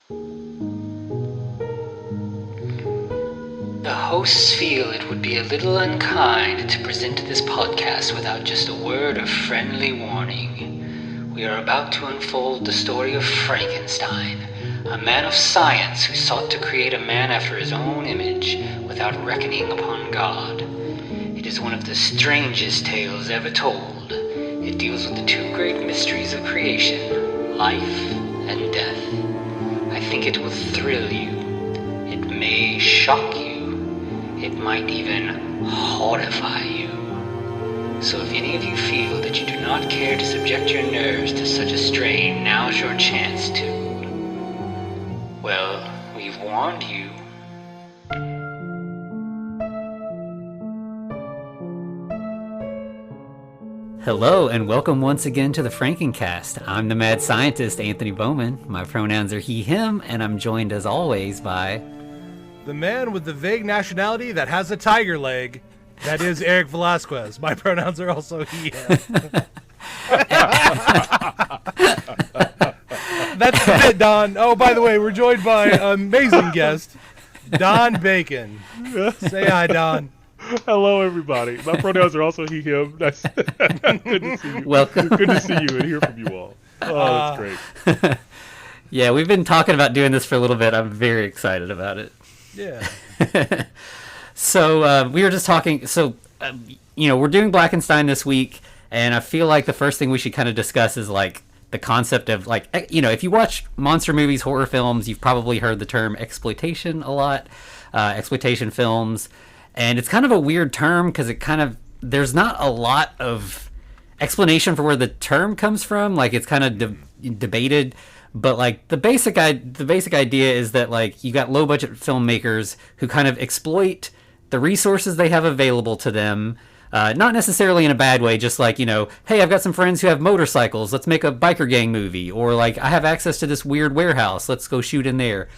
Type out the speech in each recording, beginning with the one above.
The hosts feel it would be a little unkind to present this podcast without just a word of friendly warning. We are about to unfold the story of Frankenstein, a man of science who sought to create a man after his own image without reckoning upon God. It is one of the strangest tales ever told. It deals with the two great mysteries of creation, life and death. I think it will thrill you. It may shock you. It might even horrify you. So if any of you feel that you do not care to subject your nerves to such a strain, now's your chance to. Well, we've warned you. Hello and welcome once again to the Frankencast. I'm the mad scientist, Anthony Bowman. My pronouns are he, him, and I'm joined as always by... the man with the vague nationality that has a tiger leg. That is Eric Velasquez. My pronouns are also he, him. That's it, Don. Oh, by the way, we're joined by an amazing guest, Don Bacon. Say hi, Don. Hello, everybody. My pronouns are also he, him. That's good to see you. Welcome. Good to see you and hear from you all. Oh, that's great. Yeah, we've been talking about doing this for a little bit. I'm very excited about it. Yeah. So we were just talking. So, we're doing Blackenstein this week, and I feel like the first thing we should kind of discuss is like the concept of like, if you watch monster movies, horror films, you've probably heard the term exploitation a lot, exploitation films. And it's kind of a weird term because there's not a lot of explanation for where the term comes from. Like it's kind of debated, but like the basic idea is that like you got low budget filmmakers who kind of exploit the resources they have available to them. Not necessarily in a bad way, just like, hey, I've got some friends who have motorcycles. Let's make a biker gang movie. Or like, I have access to this weird warehouse. Let's go shoot in there.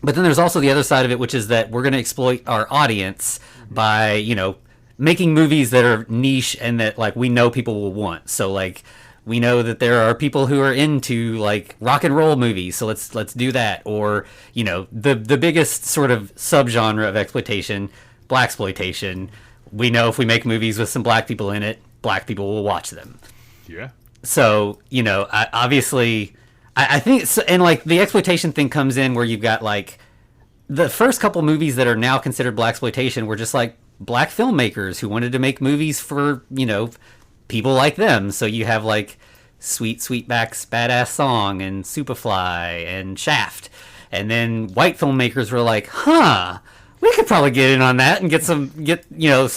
But then there's also the other side of it, which is that we're going to exploit our audience by, making movies that are niche and that like we know people will want. So like we know that there are people who are into like rock and roll movies, so let's do that. Or, the biggest sort of subgenre of exploitation, Blaxploitation. We know if we make movies with some black people in it, black people will watch them. Yeah. So, I think, and like the exploitation thing comes in where you've got like the first couple movies that are now considered blaxploitation were just like black filmmakers who wanted to make movies for, people like them. So you have like Sweetback's Badass Song and Superfly and Shaft. And then white filmmakers were like, we could probably get in on that and get some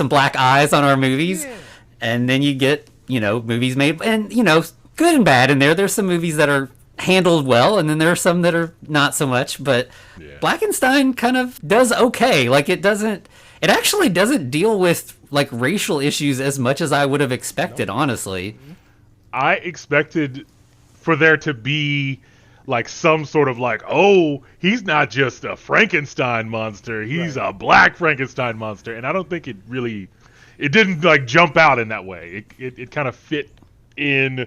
black eyes on our movies. Yeah. And then you get, movies made and, good and bad in there. There's some movies that are handled well, and then there are some that are not so much, but yeah. Blackenstein kind of does okay. Like it actually doesn't deal with like racial issues as much as I would have expected, honestly. I expected for there to be like some sort of like, oh, he's not just a Frankenstein monster, he's a black Frankenstein monster, and I don't think it didn't like jump out in that way. It kind of fit in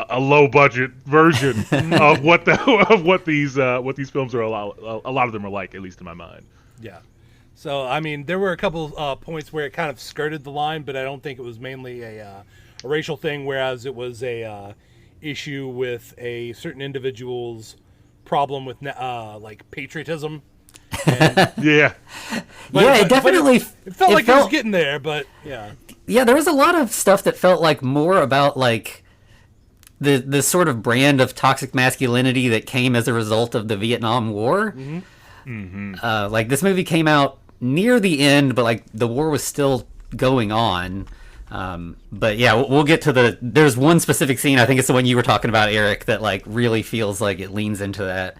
a low budget version of what these films are a lot of them are like, at least in my mind. Yeah. So I mean, there were a couple points where it kind of skirted the line, but I don't think it was mainly a racial thing, whereas it was a issue with a certain individual's problem with like patriotism. And, yeah. It definitely it felt like it was getting there, but yeah. Yeah, there was a lot of stuff that felt like more about like the sort of brand of toxic masculinity that came as a result of the Vietnam War. Mm-hmm. Mm-hmm. Like this movie came out near the end, but like the war was still going on. But yeah, we'll get to there's one specific scene, I think it's the one you were talking about, Eric, that like really feels like it leans into that.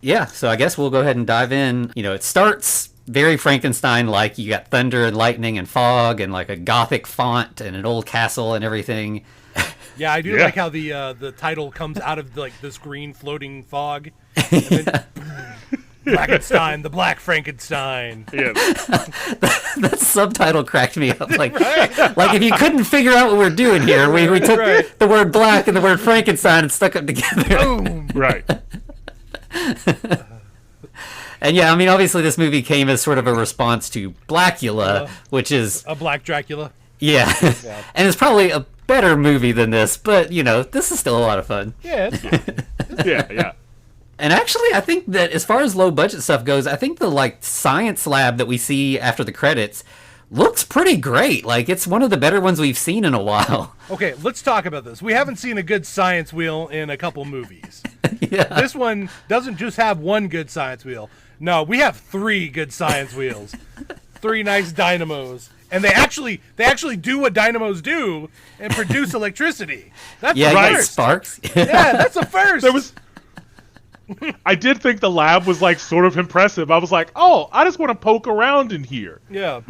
Yeah. So I guess we'll go ahead and dive in. It starts very Frankenstein-like. You got thunder and lightning and fog and like a gothic font and an old castle and everything. Yeah, I do like how the title comes out of like this green floating fog. And then, Blackenstein, the Black Frankenstein. Yeah. That subtitle cracked me up. Like, like if you couldn't figure out what we're doing here, we took the word black and the word Frankenstein and stuck them together. Boom. Right. And yeah, I mean, obviously this movie came as sort of a response to Blacula, which is... A Black Dracula. Yeah. And it's probably a better movie than this, but, you know, this is still a lot of fun. Yeah, it's fine. Yeah. And actually, I think that as far as low-budget stuff goes, I think the, like, science lab that we see after the credits looks pretty great. Like, it's one of the better ones we've seen in a while. Okay, let's talk about this. We haven't seen a good science wheel in a couple movies. Yeah. This one doesn't just have one good science wheel. No, we have 3 good science wheels. 3 nice dynamos. And they actually do what dynamos do and produce electricity. That's Yeah, the like first. sparks. Yeah, that's a first. I did think the lab was like sort of impressive. I was like, oh, I just want to poke around in here. Yeah.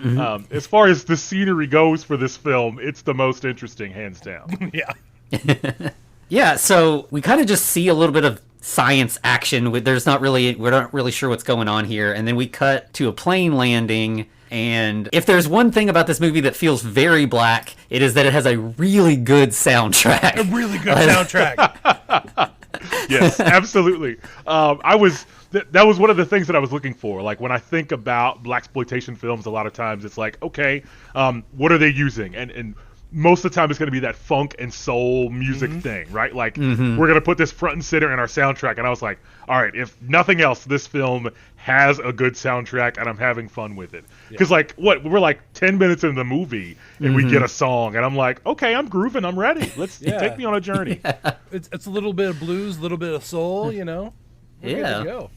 As far as the scenery goes for this film, it's the most interesting, hands down. Yeah. Yeah, so we kind of just see a little bit of science action. We're not really sure what's going on here. And then we cut to a plane landing. And if there's one thing about this movie that feels very black, it is that it has a really good soundtrack. A really good soundtrack. Yes, absolutely. That was one of the things that I was looking for. Like when I think about blaxploitation films, a lot of times it's like, okay, what are they using? And most of the time it's going to be that funk and soul music thing, right? Like we're going to put this front and center in our soundtrack. And I was like, all right, if nothing else, this film has a good soundtrack and I'm having fun with it. Because we're like 10 minutes into the movie and we get a song and I'm like, okay, I'm grooving, I'm ready. Take me on a journey. It's a little bit of blues, a little bit of soul, you know? We're good to go.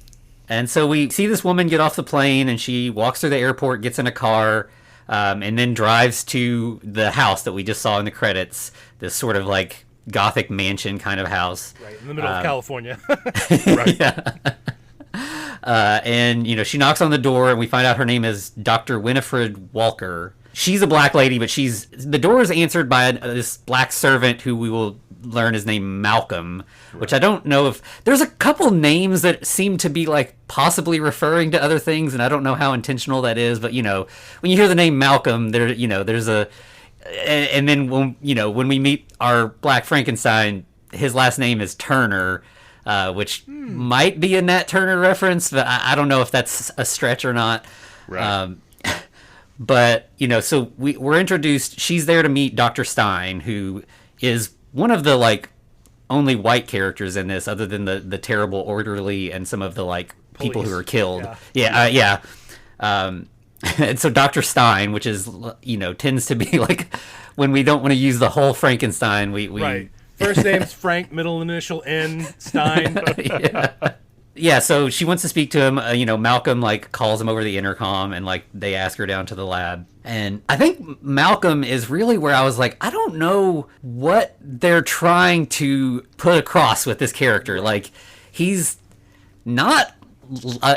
And so we see this woman get off the plane and she walks through the airport, gets in a car, and then drives to the house that we just saw in the credits. This sort of like Gothic mansion kind of house. Right, in the middle of California. Right. Yeah. And, you know, she knocks on the door and we find out her name is Dr. Winifred Walker. She's a black lady, but the door is answered by this black servant who we will learn is named Malcolm, which I don't know if there's a couple names that seem to be like possibly referring to other things, and I don't know how intentional that is, but you know, when you hear the name Malcolm, there's a, and then when we meet our Black Frankenstein, his last name is Turner, which might be a Nat Turner reference, but I don't know if that's a stretch or not. Right. But, you know, so we're introduced, she's there to meet Dr. Stein, who is one of the, like, only white characters in this, other than the terrible orderly and some of the, like, people who are killed. Yeah. And so Dr. Stein, which is, you know, tends to be, like, when we don't want to use the whole Frankenstein, we Right. First name's Frank, middle initial N, Stein. Yeah, so she wants to speak to him. You know, Malcolm, like, calls him over the intercom, and, like, they ask her down to the lab. And I think Malcolm is really where I was like, I don't know what they're trying to put across with this character. Like, he's not...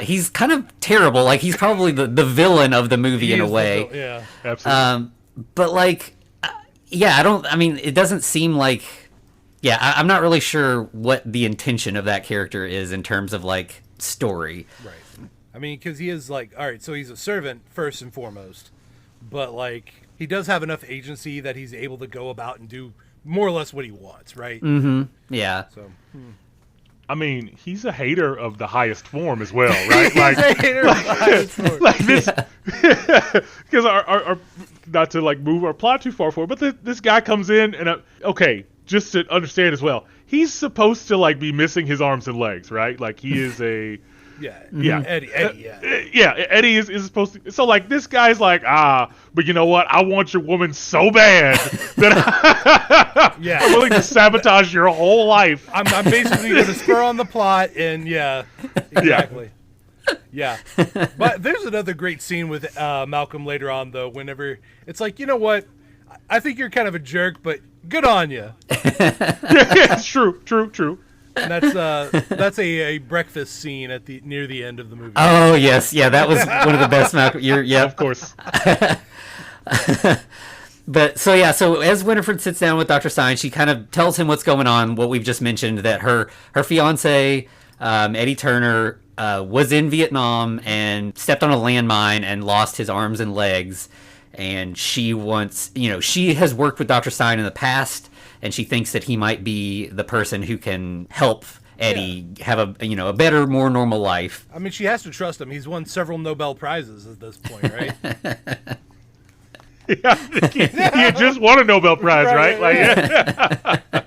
he's kind of terrible. Like, he's probably the villain of the movie in a way. Yeah, Absolutely. But, like, it doesn't seem like... Yeah, I'm not really sure what the intention of that character is in terms of, like, story. right. I mean, because he is, like, all right, so he's a servant first and foremost. But, like, he does have enough agency that he's able to go about and do more or less what he wants, right? Mm-hmm. Yeah. So... I mean, he's a hater of the highest form as well, right? Like, He's a hater of the highest form. like this, because our not to like move our plot too far forward, but this guy comes in and okay, just to understand as well, he's supposed to like be missing his arms and legs, right? Like he is a Eddie, yeah. yeah, Eddie is supposed to. So like this guy's like, but you know what? I want your woman so bad that I'm willing to sabotage your whole life. I'm basically going to spur on the plot, and exactly. Yeah. But there's another great scene with Malcolm later on, though, whenever it's like, you know what? I think you're kind of a jerk, but good on you. It's true. And that's a breakfast scene near the end of the movie. Oh, yes. Yeah, that was one of the best Malcolm. Yeah, Of course. But so as Winifred sits down with Dr. Stein, she kind of tells him what's going on, what we've just mentioned, that her fiance, Eddie Turner, was in Vietnam and stepped on a landmine and lost his arms and legs. And she has worked with Dr. Stein in the past, and she thinks that he might be the person who can help Eddie have a better, more normal life. I mean, she has to trust him. He's won several Nobel Prizes at this point, right? He just won a Nobel Prize, right? Like,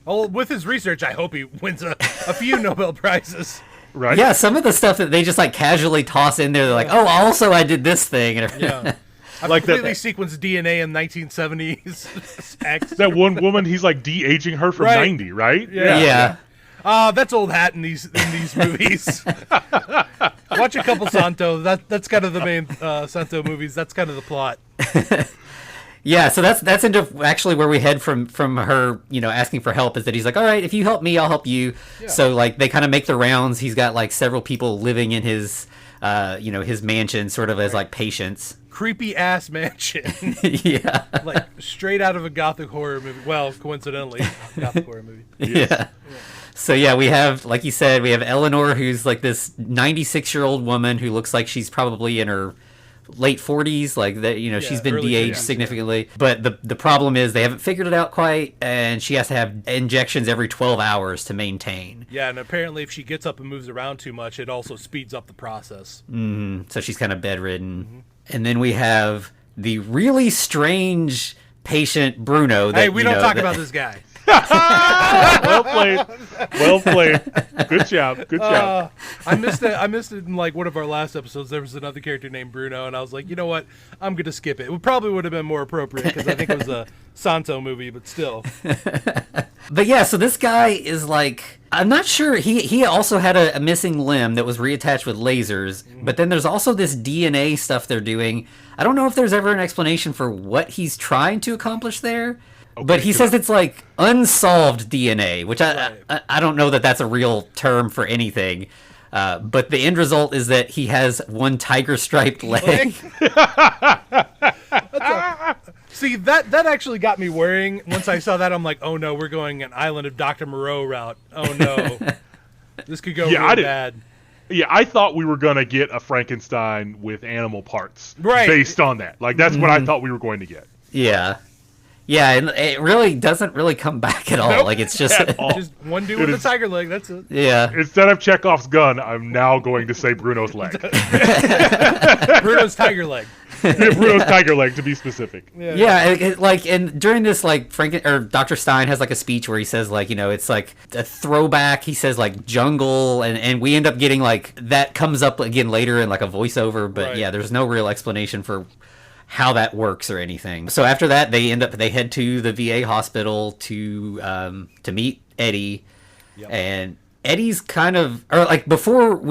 Well, with his research, I hope he wins a few Nobel Prizes. right? Yeah, some of the stuff that they just like casually toss in there, they're like, oh, also I did this thing. Yeah. I Like that- completely sequenced DNA in 1970s. X. That one woman, he's like de-aging her from Right. 90, right? Yeah. That's old hat in these movies. Watch a couple Santo. That's kind of the main Santo movies. That's kind of the plot. Yeah, so that's into actually where we head from her, asking for help, is that he's like, all right, if you help me, I'll help you. Yeah. So like they kind of make the rounds. He's got like several people living in his, his mansion, sort of as like patients. Creepy ass mansion, Yeah. like straight out of a gothic horror movie. Well, coincidentally, gothic horror movie. Yeah. So yeah, we have, like you said, we have Eleanor, who's like this 96-year-old woman who looks like she's probably in her late 40s, like that. She's been early de-aged 40s, significantly. But the problem is they haven't figured it out quite, and she has to have injections every 12 hours to maintain. Yeah, and apparently, if she gets up and moves around too much, it also speeds up the process. So she's kind of bedridden. And then we have the really strange patient Bruno. That, Hey, we don't talk about this guy. Well played. Well played. Good job. Good job. I missed it in like one of our last episodes. There was another character named Bruno, and I was like, you know what? I'm gonna skip it. It probably would have been more appropriate because I think it was a Santo movie, but still. But yeah, so this guy is like, I'm not sure. He also had a missing limb that was reattached with lasers. But then there's also this DNA stuff they're doing. I don't know if there's ever an explanation for what he's trying to accomplish there. But he says it's like unsolved DNA, which I don't know that that's a real term for anything. But the end result is that he has one tiger-striped leg. See, that actually got me worrying. Once I saw that, I'm like, oh no, we're going an Island of Dr. Moreau route. Oh no. This could go really bad. Yeah, I thought we were going to get a Frankenstein with animal parts. Right. Based on that. Like, that's what I thought we were going to get. Yeah. Yeah, and it really doesn't really come back at all. Nope. Like, it's just... At all. Just one dude with a tiger leg, that's it. Yeah. Instead of Chekhov's gun, I'm now going to say Bruno's leg. Bruno's tiger leg. Bruno's tiger leg, to be specific. Yeah, and during this, like, Dr. Stein has, like, a speech where he says, like, it's, like, a throwback. He says, like, jungle, and we end up getting, like, that comes up again later in, like, a voiceover, but, Right. yeah, there's no real explanation for how that works or anything. So after that, they head to the VA hospital to meet Eddie, and Eddie's kind of, or like before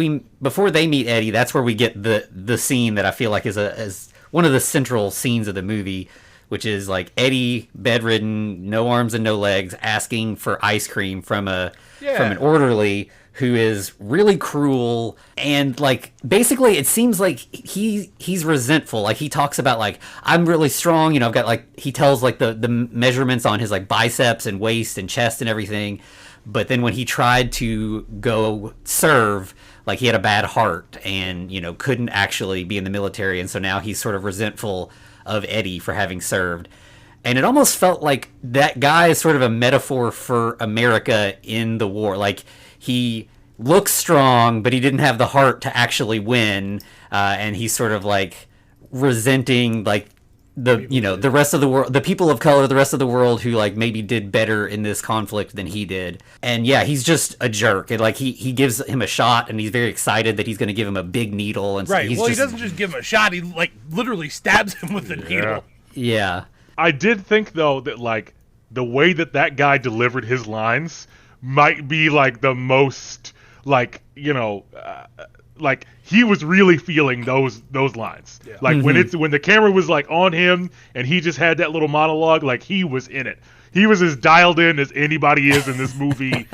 they meet Eddie, that's where we get the scene that I feel like is one of the central scenes of the movie, which is like Eddie, bedridden, no arms and no legs, asking for ice cream from an orderly who is really cruel, and like basically it seems like he's resentful. Like he talks about like, I'm really strong, I've got like, he tells like the measurements on his like biceps and waist and chest and everything, but then when he tried to go serve, like he had a bad heart and couldn't actually be in the military, and so now he's sort of resentful of Eddie for having served. And it almost felt like that guy is sort of a metaphor for America in the war. Like, he looks strong, but he didn't have the heart to actually win. And he's sort of like resenting like the rest of the world, the people of color, the rest of the world who like maybe did better in this conflict than he did. And yeah, he's just a jerk. And like he gives him a shot, and he's very excited that he's going to give him a big needle. And Right. he's Well, he doesn't just give him a shot. He like literally stabs him with a needle. Yeah. I did think, though, that, like, the way that guy delivered his lines might be, like, the most, like, like, he was really feeling those lines. Yeah. Like, when the camera was, like, on him, and he just had that little monologue, like, he was in it. He was as dialed in as anybody is in this movie,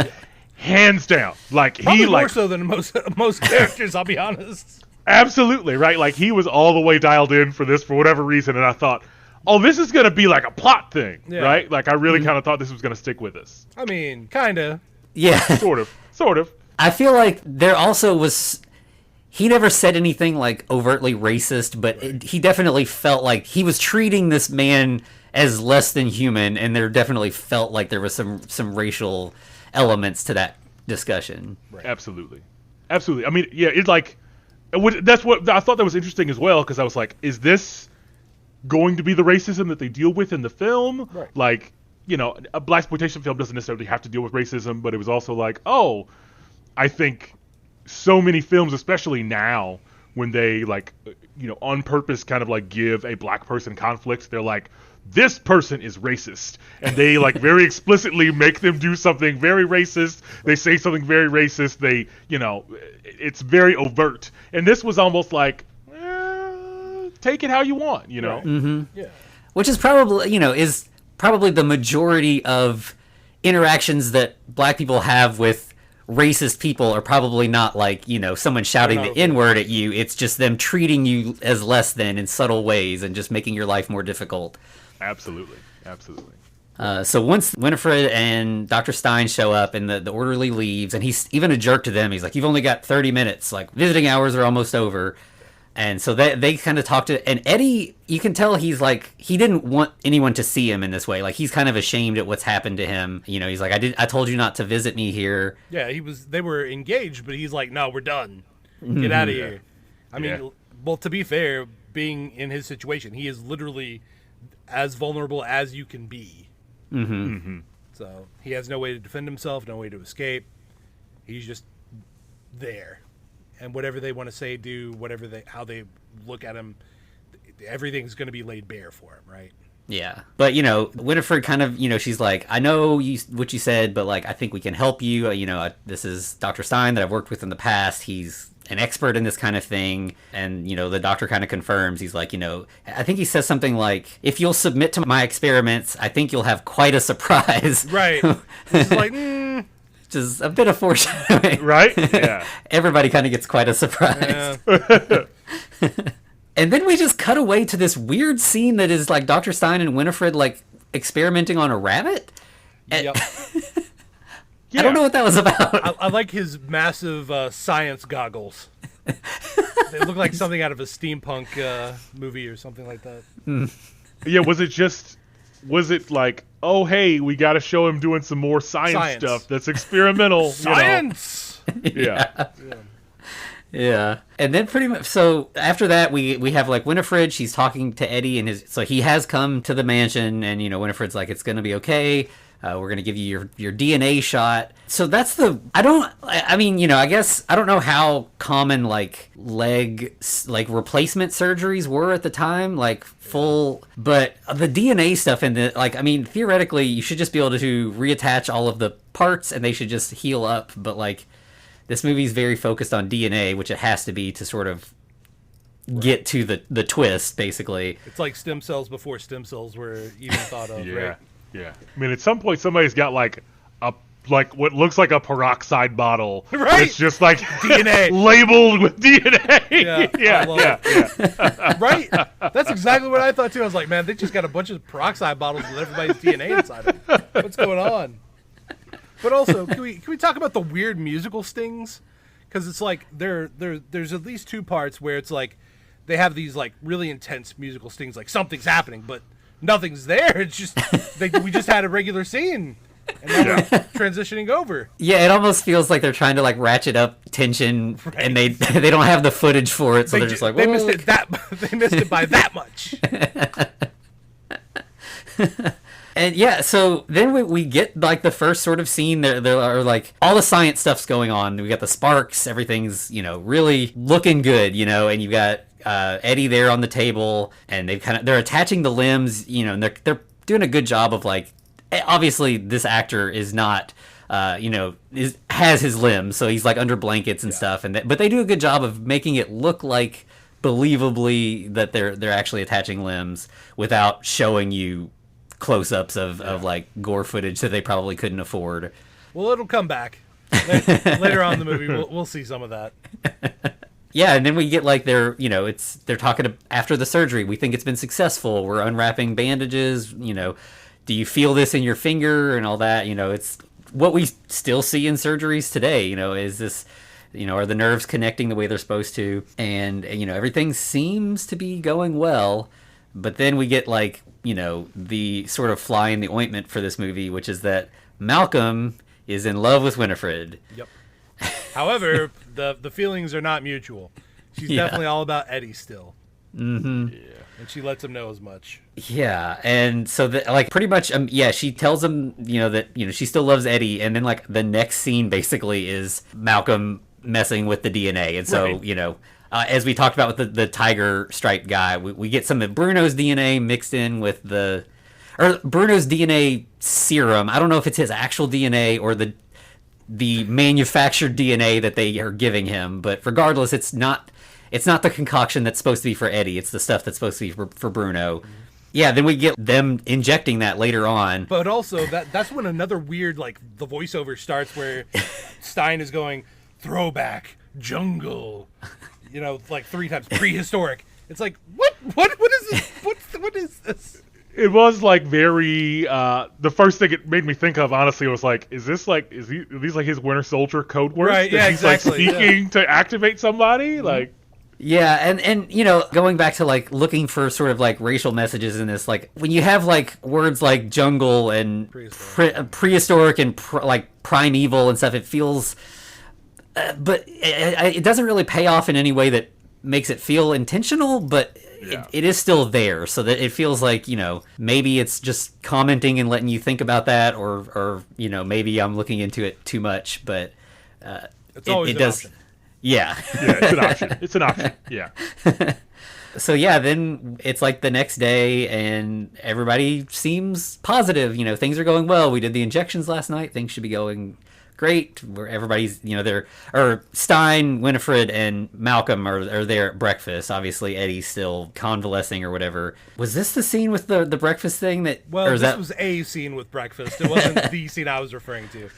hands down. Like, Probably more so than most characters, I'll be honest. Absolutely, right? Like, he was all the way dialed in for this for whatever reason, and I thought, oh, this is going to be like a plot thing, right? Like, I really kind of thought this was going to stick with us. I mean, kind of. Yeah. Sort of. I feel like there also was... He never said anything, like, overtly racist, but he definitely felt like he was treating this man as less than human, and there definitely felt like there was some racial elements to that discussion. Right. Absolutely. I mean, yeah, it's like that's what I thought that was interesting as well, because I was like, is this going to be the racism that they deal with in the film? Right. Like, you know, a blaxploitation film doesn't necessarily have to deal with racism, but it was also like, oh, I think so many films, especially now, when they like, you know, on purpose kind of like give a black person conflict, they're like, this person is racist, and they like very explicitly make them do something very racist. They say something very racist. They, you know, it's very overt. And this was almost like, take it how you want, you know. Right. Mm-hmm. Yeah. Which is probably, you know, is probably the majority of interactions that black people have with racist people are probably not like, you know, someone shouting the N-word at you. It's just them treating you as less than in subtle ways and just making your life more difficult. Absolutely. So once Winifred and Dr. Stein show up and the orderly leaves, and he's even a jerk to them. He's like, you've only got 30 minutes. Like, visiting hours are almost over. And so they kind of talk to, and Eddie, you can tell he's like, he didn't want anyone to see him in this way. Like, he's kind of ashamed at what's happened to him. You know, he's like, I told you not to visit me here. Yeah, they were engaged, but he's like, no, we're done. Get out of here. I mean, well, to be fair, being in his situation, he is literally as vulnerable as you can be. So he has no way to defend himself, no way to escape. He's just there. And whatever they want to say, do, how they look at him, everything's going to be laid bare for him, right? Yeah. But, you know, Winifred kind of, you know, she's like, I know what you said, but, like, I think we can help you. You know, this is Dr. Stein that I've worked with in the past. He's an expert in this kind of thing. And, you know, the doctor kind of confirms. He's like, you know, I think he says something like, if you'll submit to my experiments, I think you'll have quite a surprise. Right. It's like, Which is a bit of foreshadowing. Right? Yeah. Everybody kind of gets quite a surprise. Yeah. And then we just cut away to this weird scene that is like Dr. Stein and Winifred like experimenting on a rabbit. Yep. I don't know what that was about. I like his massive science goggles. They look like something out of a steampunk movie or something like that. Yeah, was it like, oh, hey, we got to show him doing some more science stuff that's experimental. Science! You know? Yeah. Yeah. And then pretty much, so after that, we have like Winifred, she's talking to Eddie, and so he has come to the mansion, and, you know, Winifred's like, it's going to be okay. We're going to give you your DNA shot. So that's I mean, you know, I guess, I don't know how common like leg, like replacement surgeries were at the time, like but the DNA stuff I mean, theoretically, you should just be able to reattach all of the parts and they should just heal up. But like, this movie's very focused on DNA, which it has to be to sort of get to the twist, basically. It's like stem cells before stem cells were even thought of, right? Yeah. I mean, at some point, somebody's got like what looks like a peroxide bottle. Right. It's just like DNA labeled with DNA. Yeah. Right. That's exactly what I thought too. I was like, man, they just got a bunch of peroxide bottles with everybody's DNA inside them. What's going on? But also, can we talk about the weird musical stings? Because it's like there's at least two parts where it's like they have these like really intense musical stings, like something's happening, but nothing's there. It's just we just had a regular scene, and now we're transitioning over. Yeah, it almost feels like they're trying to like ratchet up tension, right. And they don't have the footage for it, so they're just like, they missed it by that much. And yeah, so then we get like the first sort of scene. There are like all the science stuff's going on. We got the sparks. Everything's, you know, really looking good, you know. And you got Eddie there on the table, and they're attaching the limbs, you know. And they're doing a good job of like, obviously this actor is not, you know, has his limbs, so he's like under blankets and stuff. But they do a good job of making it look like believably that they're actually attaching limbs without showing you close-ups of like gore footage that they probably couldn't afford. Well, it'll come back later on in the movie. We'll see some of that. Yeah, and then we get like they're talking after the surgery. We think it's been successful. We're unwrapping bandages. You know, do you feel this in your finger and all that? You know, it's what we still see in surgeries today. You know, is this, you know, are the nerves connecting the way they're supposed to? And, you know, everything seems to be going well. But then we get like, you know, the sort of fly in the ointment for this movie, which is that Malcolm is in love with Winifred. Yep. However, the feelings are not mutual. She's definitely all about Eddie still. Mm-hmm. Yeah. And she lets him know as much. Yeah, and so pretty much, she tells him, that she still loves Eddie, and then the next scene basically is Malcolm messing with the DNA, and so as we talked about with the tiger stripe guy, we get some of Bruno's DNA mixed in with Bruno's DNA serum. I don't know if it's his actual DNA or the manufactured DNA that they are giving him, but regardless, it's not the concoction that's supposed to be for Eddie. It's the stuff that's supposed to be for Bruno. Yeah, then we get them injecting that later on. But also, that's when another weird, the voiceover starts where Stein is going, throwback, jungle, 3 times, prehistoric. It's like, what is this? What is this? It was very, the first thing it made me think of, honestly, was are these his Winter Soldier code words? Right, yeah, he's, exactly. Speaking to activate somebody? Yeah, and going back to going for sort of racial messages in this, when you have words like jungle and prehistoric and primeval and stuff, it feels, but it doesn't really pay off in any way that makes it feel intentional, but it is still there, so that it feels maybe it's just commenting and letting you think about that, or maybe I'm looking into it too much, but it's always an option. Yeah. Yeah, it's an option. It's an option. Yeah. So yeah, then it's the next day and everybody seems positive. Things are going well. We did the injections last night. Things should be going great. Where everybody's, Stein, Winifred, and Malcolm are there at breakfast. Obviously, Eddie's still convalescing or whatever. Was this the scene with the breakfast thing that? Well, was a scene with breakfast. It wasn't the scene I was referring to.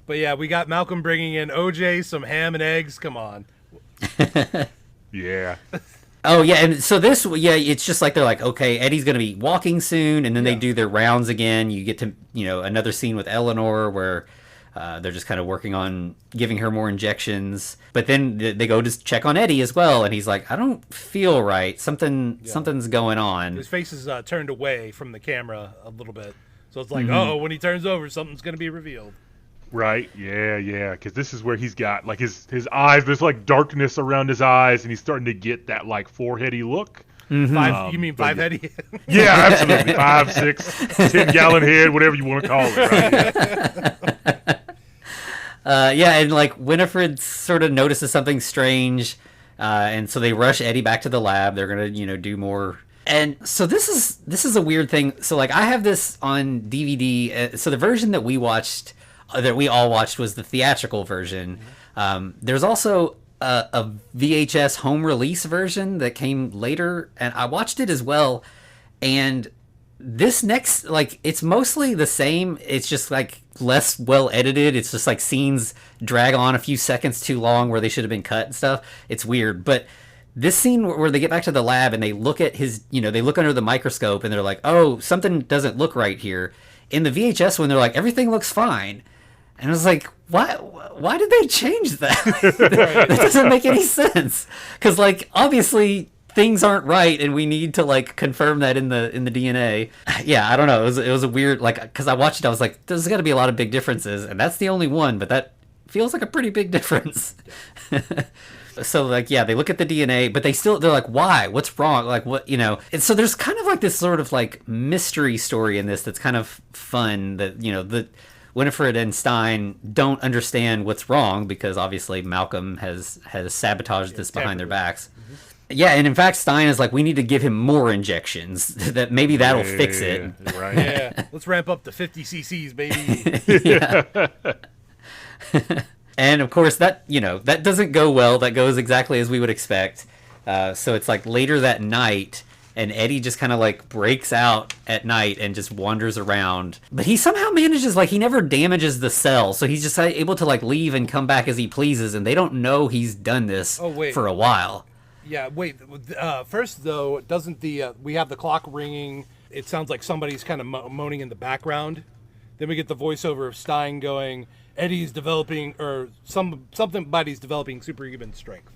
But yeah, we got Malcolm bringing in OJ, some ham and eggs. Come on. Yeah. Oh, yeah, and so it's just they're okay, Eddie's going to be walking soon, and then they do their rounds again. You get to, another scene with Eleanor where they're just kind of working on giving her more injections. But then they go to check on Eddie as well, and he's like, I don't feel right. Something's going on. His face is turned away from the camera a little bit. So it's when he turns over, something's going to be revealed. Right, yeah, because this is where he's got his eyes. There's darkness around his eyes, and he's starting to get that foreheady look. Mm-hmm. You mean five-heady? Yeah, absolutely. 5, 6, 10-gallon head, whatever you want to call it. Right? Yeah, and Winifred sort of notices something strange, and so they rush Eddie back to the lab. They're gonna do more. And so this is a weird thing. So I have this on DVD. So the version that we all watched was the theatrical version. There's also a VHS home release version that came later, and I watched it as well. And this next, it's mostly the same. It's just less well edited. It's just scenes drag on a few seconds too long where they should have been cut and stuff. It's weird, but this scene where they get back to the lab and they look at his, they look under the microscope and they're like, oh, something doesn't look right here. In the VHS one, they're like, everything looks fine. And I was like, why did they change that? That doesn't make any sense. Because, obviously things aren't right and we need to, confirm that in the DNA. Yeah, I don't know. It was a weird, because I watched it, I was like, there's got to be a lot of big differences. And that's the only one, but that feels like a pretty big difference. So, they look at the DNA, but they're like, why? What's wrong? What, And so there's kind of this sort of mystery story in this that's kind of fun that, the Winifred and Stein don't understand what's wrong because obviously Malcolm has sabotaged this behind their backs. Mm-hmm. Yeah, and in fact, Stein is we need to give him more injections. That maybe that'll fix it. Right. Yeah, let's ramp up to 50 cc's, baby. Yeah. And of course, that doesn't go well. That goes exactly as we would expect. So it's later that night, and Eddie just kind of breaks out at night and just wanders around. But he somehow manages, he never damages the cell. So he's just able to leave and come back as he pleases. And they don't know he's done this for a while. Yeah, wait. First, though, doesn't we have the clock ringing. It sounds like somebody's kind of moaning in the background. Then we get the voiceover of Stein going, Eddie's developing, or somebody's developing superhuman strength.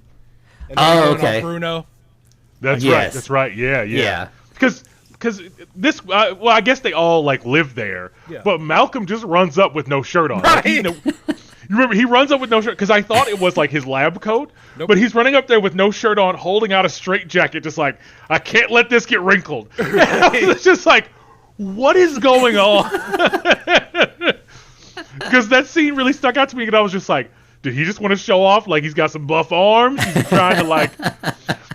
And then okay. on Bruno. That's right. That's right. Yeah. Because because this, well, I guess they all like live there, but Malcolm just runs up with no shirt on. Right. Like, you remember, he runs up with no shirt, because I thought it was like his lab coat, but he's running up there with no shirt on, holding out a straitjacket, just like, I can't let this get wrinkled. It's just like, what is going on? Because that scene really stuck out to me, and I was just like, did he just want to show off? Like, he's got some buff arms? He's trying to, like,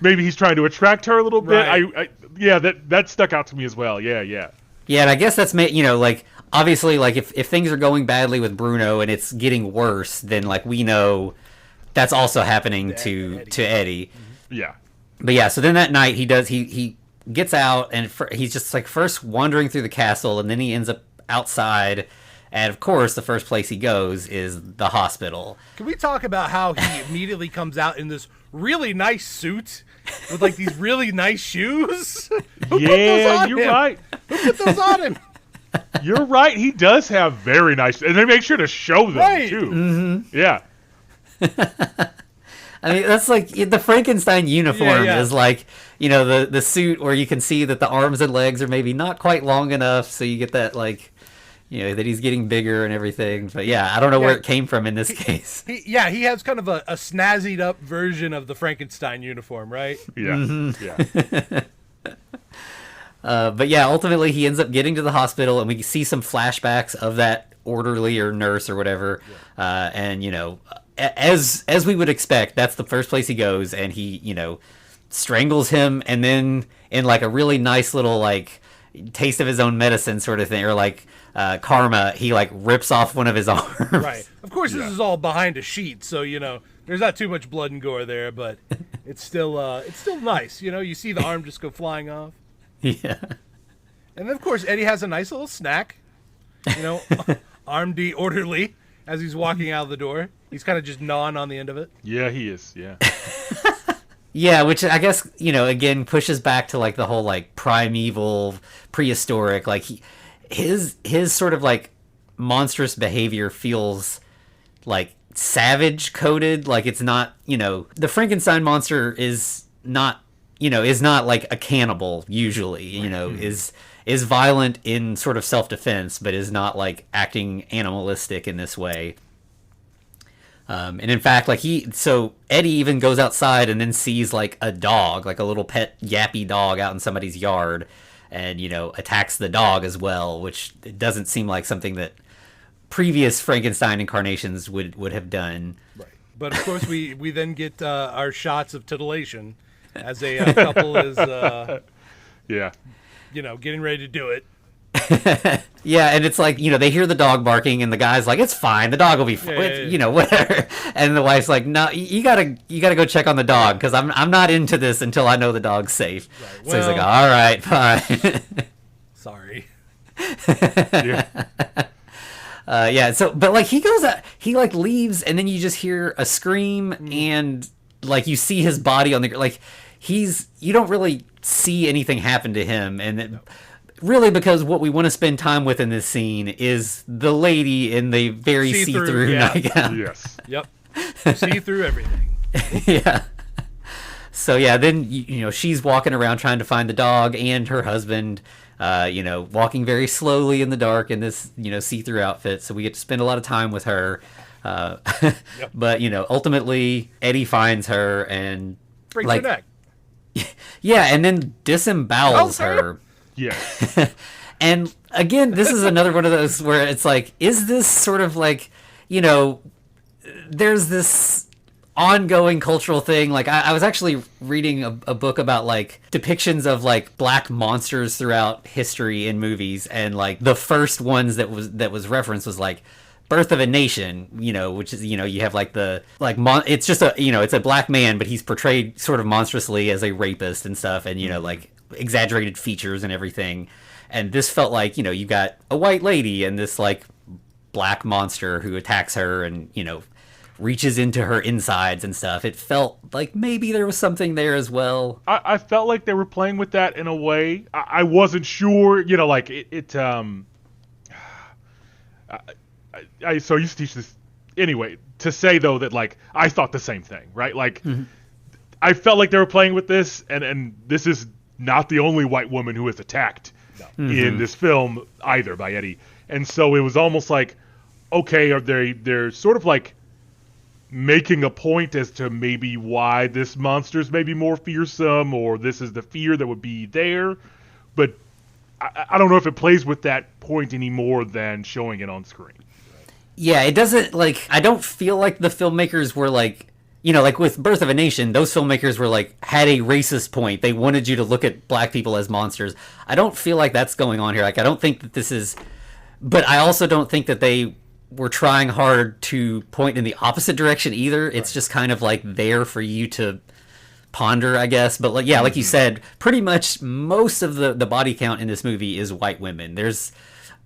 maybe he's trying to attract her a little bit? Right. Yeah, that stuck out to me as well. Yeah. Yeah, and I guess that's, like, obviously, like, if things are going badly with Bruno and it's getting worse, then, like, we know that's also happening to Eddie. Yeah. But yeah, so then that night he gets out, and he's just, like, first wandering through the castle, and then he ends up outside. And, of course, the first place he goes is the hospital. Can we talk about how he immediately comes out in this really nice suit with, like, these really nice shoes? Yeah, you're right. Who put those on him? You're right. He does have very nice... And they make sure to show them, too. Mm-hmm. Yeah. I mean, that's like... The Frankenstein uniform is like, the suit where you can see that the arms and legs are maybe not quite long enough, so you get that, like... that he's getting bigger and everything. But yeah, I don't know where it came from in this case. He has kind of a snazzied up version of the Frankenstein uniform, right? Yeah. Mm-hmm. Yeah. But yeah, ultimately he ends up getting to the hospital, and we see some flashbacks of that orderly or nurse or whatever. Yeah. And, as we would expect, that's the first place he goes, and he, strangles him, and then in like a really nice little like taste of his own medicine sort of thing, or like karma, he like rips off one of his arms. Right. Of course, this is all behind a sheet, so there's not too much blood and gore there, but it's still nice. You see the arm just go flying off. Yeah. And then of course Eddie has a nice little snack. Armed orderly as he's walking out of the door. He's kind of just gnawing on the end of it. Yeah, he is. Yeah. Yeah, which I guess, again, pushes back to, like, the whole, like, primeval, prehistoric, like, his sort of, like, monstrous behavior feels, like, savage-coded, like, it's not, the Frankenstein monster is not, like, a cannibal, usually, is violent in sort of self-defense, but is not, like, acting animalistic in this way. And in fact, like so Eddie even goes outside and then sees like a dog, like a little pet yappy dog out in somebody's yard, and, attacks the dog as well, which doesn't seem like something that previous Frankenstein incarnations would have done. Right. But of course we then get our shots of titillation as a couple is, getting ready to do it. Yeah, and it's like, they hear the dog barking, and the guy's like, it's fine, the dog will be whatever. And the wife's like, no, you gotta go check on the dog, because I'm not into this until I know the dog's safe. Right. So he's like, all right, fine. Sorry. Yeah. So, but like he goes out, he like leaves, and then you just hear a scream, and like you see his body on the like you don't really see anything happen to him, and really, because what we want to spend time with in this scene is the lady in the very see-through nightgown. Yes. Yep. See through everything. Yeah. So yeah, then she's walking around trying to find the dog and her husband. Walking very slowly in the dark in this see-through outfit. So we get to spend a lot of time with her. Yep. But ultimately Eddie finds her and breaks her neck. Yeah, and then disembowels her. Yeah. And again, this is another one of those where it's like, is this sort of like, there's this ongoing cultural thing. Like I was actually reading a book about like depictions of like black monsters throughout history in movies, and like the first ones that was referenced was like Birth of a Nation, which is, you have like it's just it's a black man, but he's portrayed sort of monstrously as a rapist and stuff, and like exaggerated features and everything. And this felt like, you got a white lady and this like black monster who attacks her and, reaches into her insides and stuff. It felt like maybe there was something there as well. I felt like they were playing with that in a way. I wasn't sure, like so I used to teach this anyway, to say though that like I thought the same thing, right? Like I felt like they were playing with this, and this is not the only white woman who is attacked in this film either by Eddie. And so it was almost like, okay, they're sort of like making a point as to maybe why this monster's maybe more fearsome, or this is the fear that would be there. But I don't know if it plays with that point any more than showing it on screen. Yeah, it doesn't, like, I don't feel like the filmmakers were like, like with Birth of a Nation, those filmmakers were like, had a racist point. They wanted you to look at black people as monsters. I don't feel like that's going on here. Like, I don't think that this is, but I also don't think that they were trying hard to point in the opposite direction either. It's just kind of like there for you to ponder, I guess. But like, yeah, like you said, pretty much most of the body count in this movie is white women. There's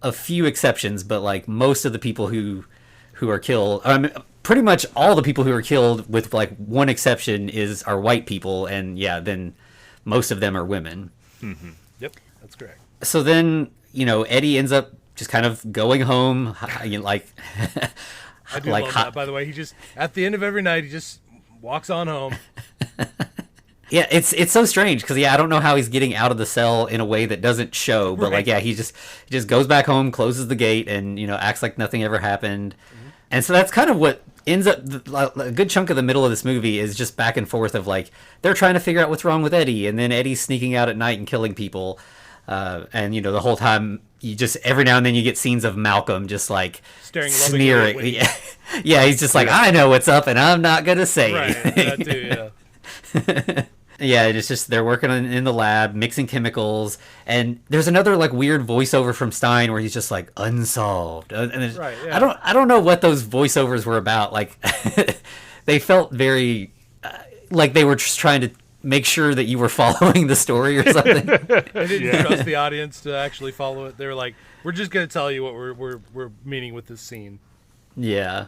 a few exceptions, but like most of the people who are killed, pretty much all the people who are killed, with like one exception, are white people, and yeah, then most of them are women. Mm-hmm. Yep, that's correct. So then, Eddie ends up just kind of going home, like I do love that, by the way. He just, at the end of every night, he just walks on home. Yeah, it's so strange because I don't know how he's getting out of the cell in a way that doesn't show, but like he just goes back home, closes the gate, and acts like nothing ever happened. Mm-hmm. And so that's kind of what ends up, a good chunk of the middle of this movie is just back and forth of like they're trying to figure out what's wrong with Eddie, and then Eddie's sneaking out at night and killing people, and the whole time you just, every now and then you get scenes of Malcolm just like sneering. Yeah, he's just like, I know what's up and I'm not gonna say that too, yeah. Yeah, it's just they're working in the lab, mixing chemicals, and there's another like weird voiceover from Stein where he's just like unsolved. And I don't know what those voiceovers were about. Like, they felt very like they were just trying to make sure that you were following the story or something. They didn't trust the audience to actually follow it. They were like, "We're just gonna tell you what we're meaning with this scene." Yeah.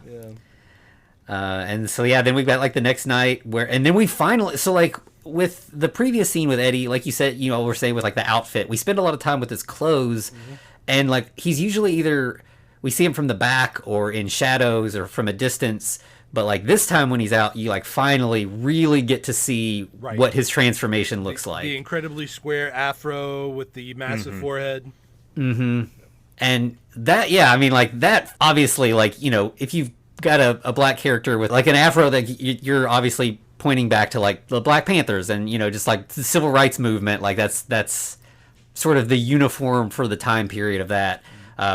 And so then we've got like the next night and then we finally, so like with the previous scene with Eddie, like you said, we're saying with like the outfit, we spend a lot of time with his clothes, and like he's usually either we see him from the back or in shadows or from a distance, but like this time when he's out, you like finally really get to see what his transformation looks like. The incredibly square afro with the massive forehead. Mm-hmm. And that, like that obviously, like, if you've got a black character with like an afro, that you're obviously pointing back to like the Black Panthers and just like the civil rights movement, like that's sort of the uniform for the time period of that,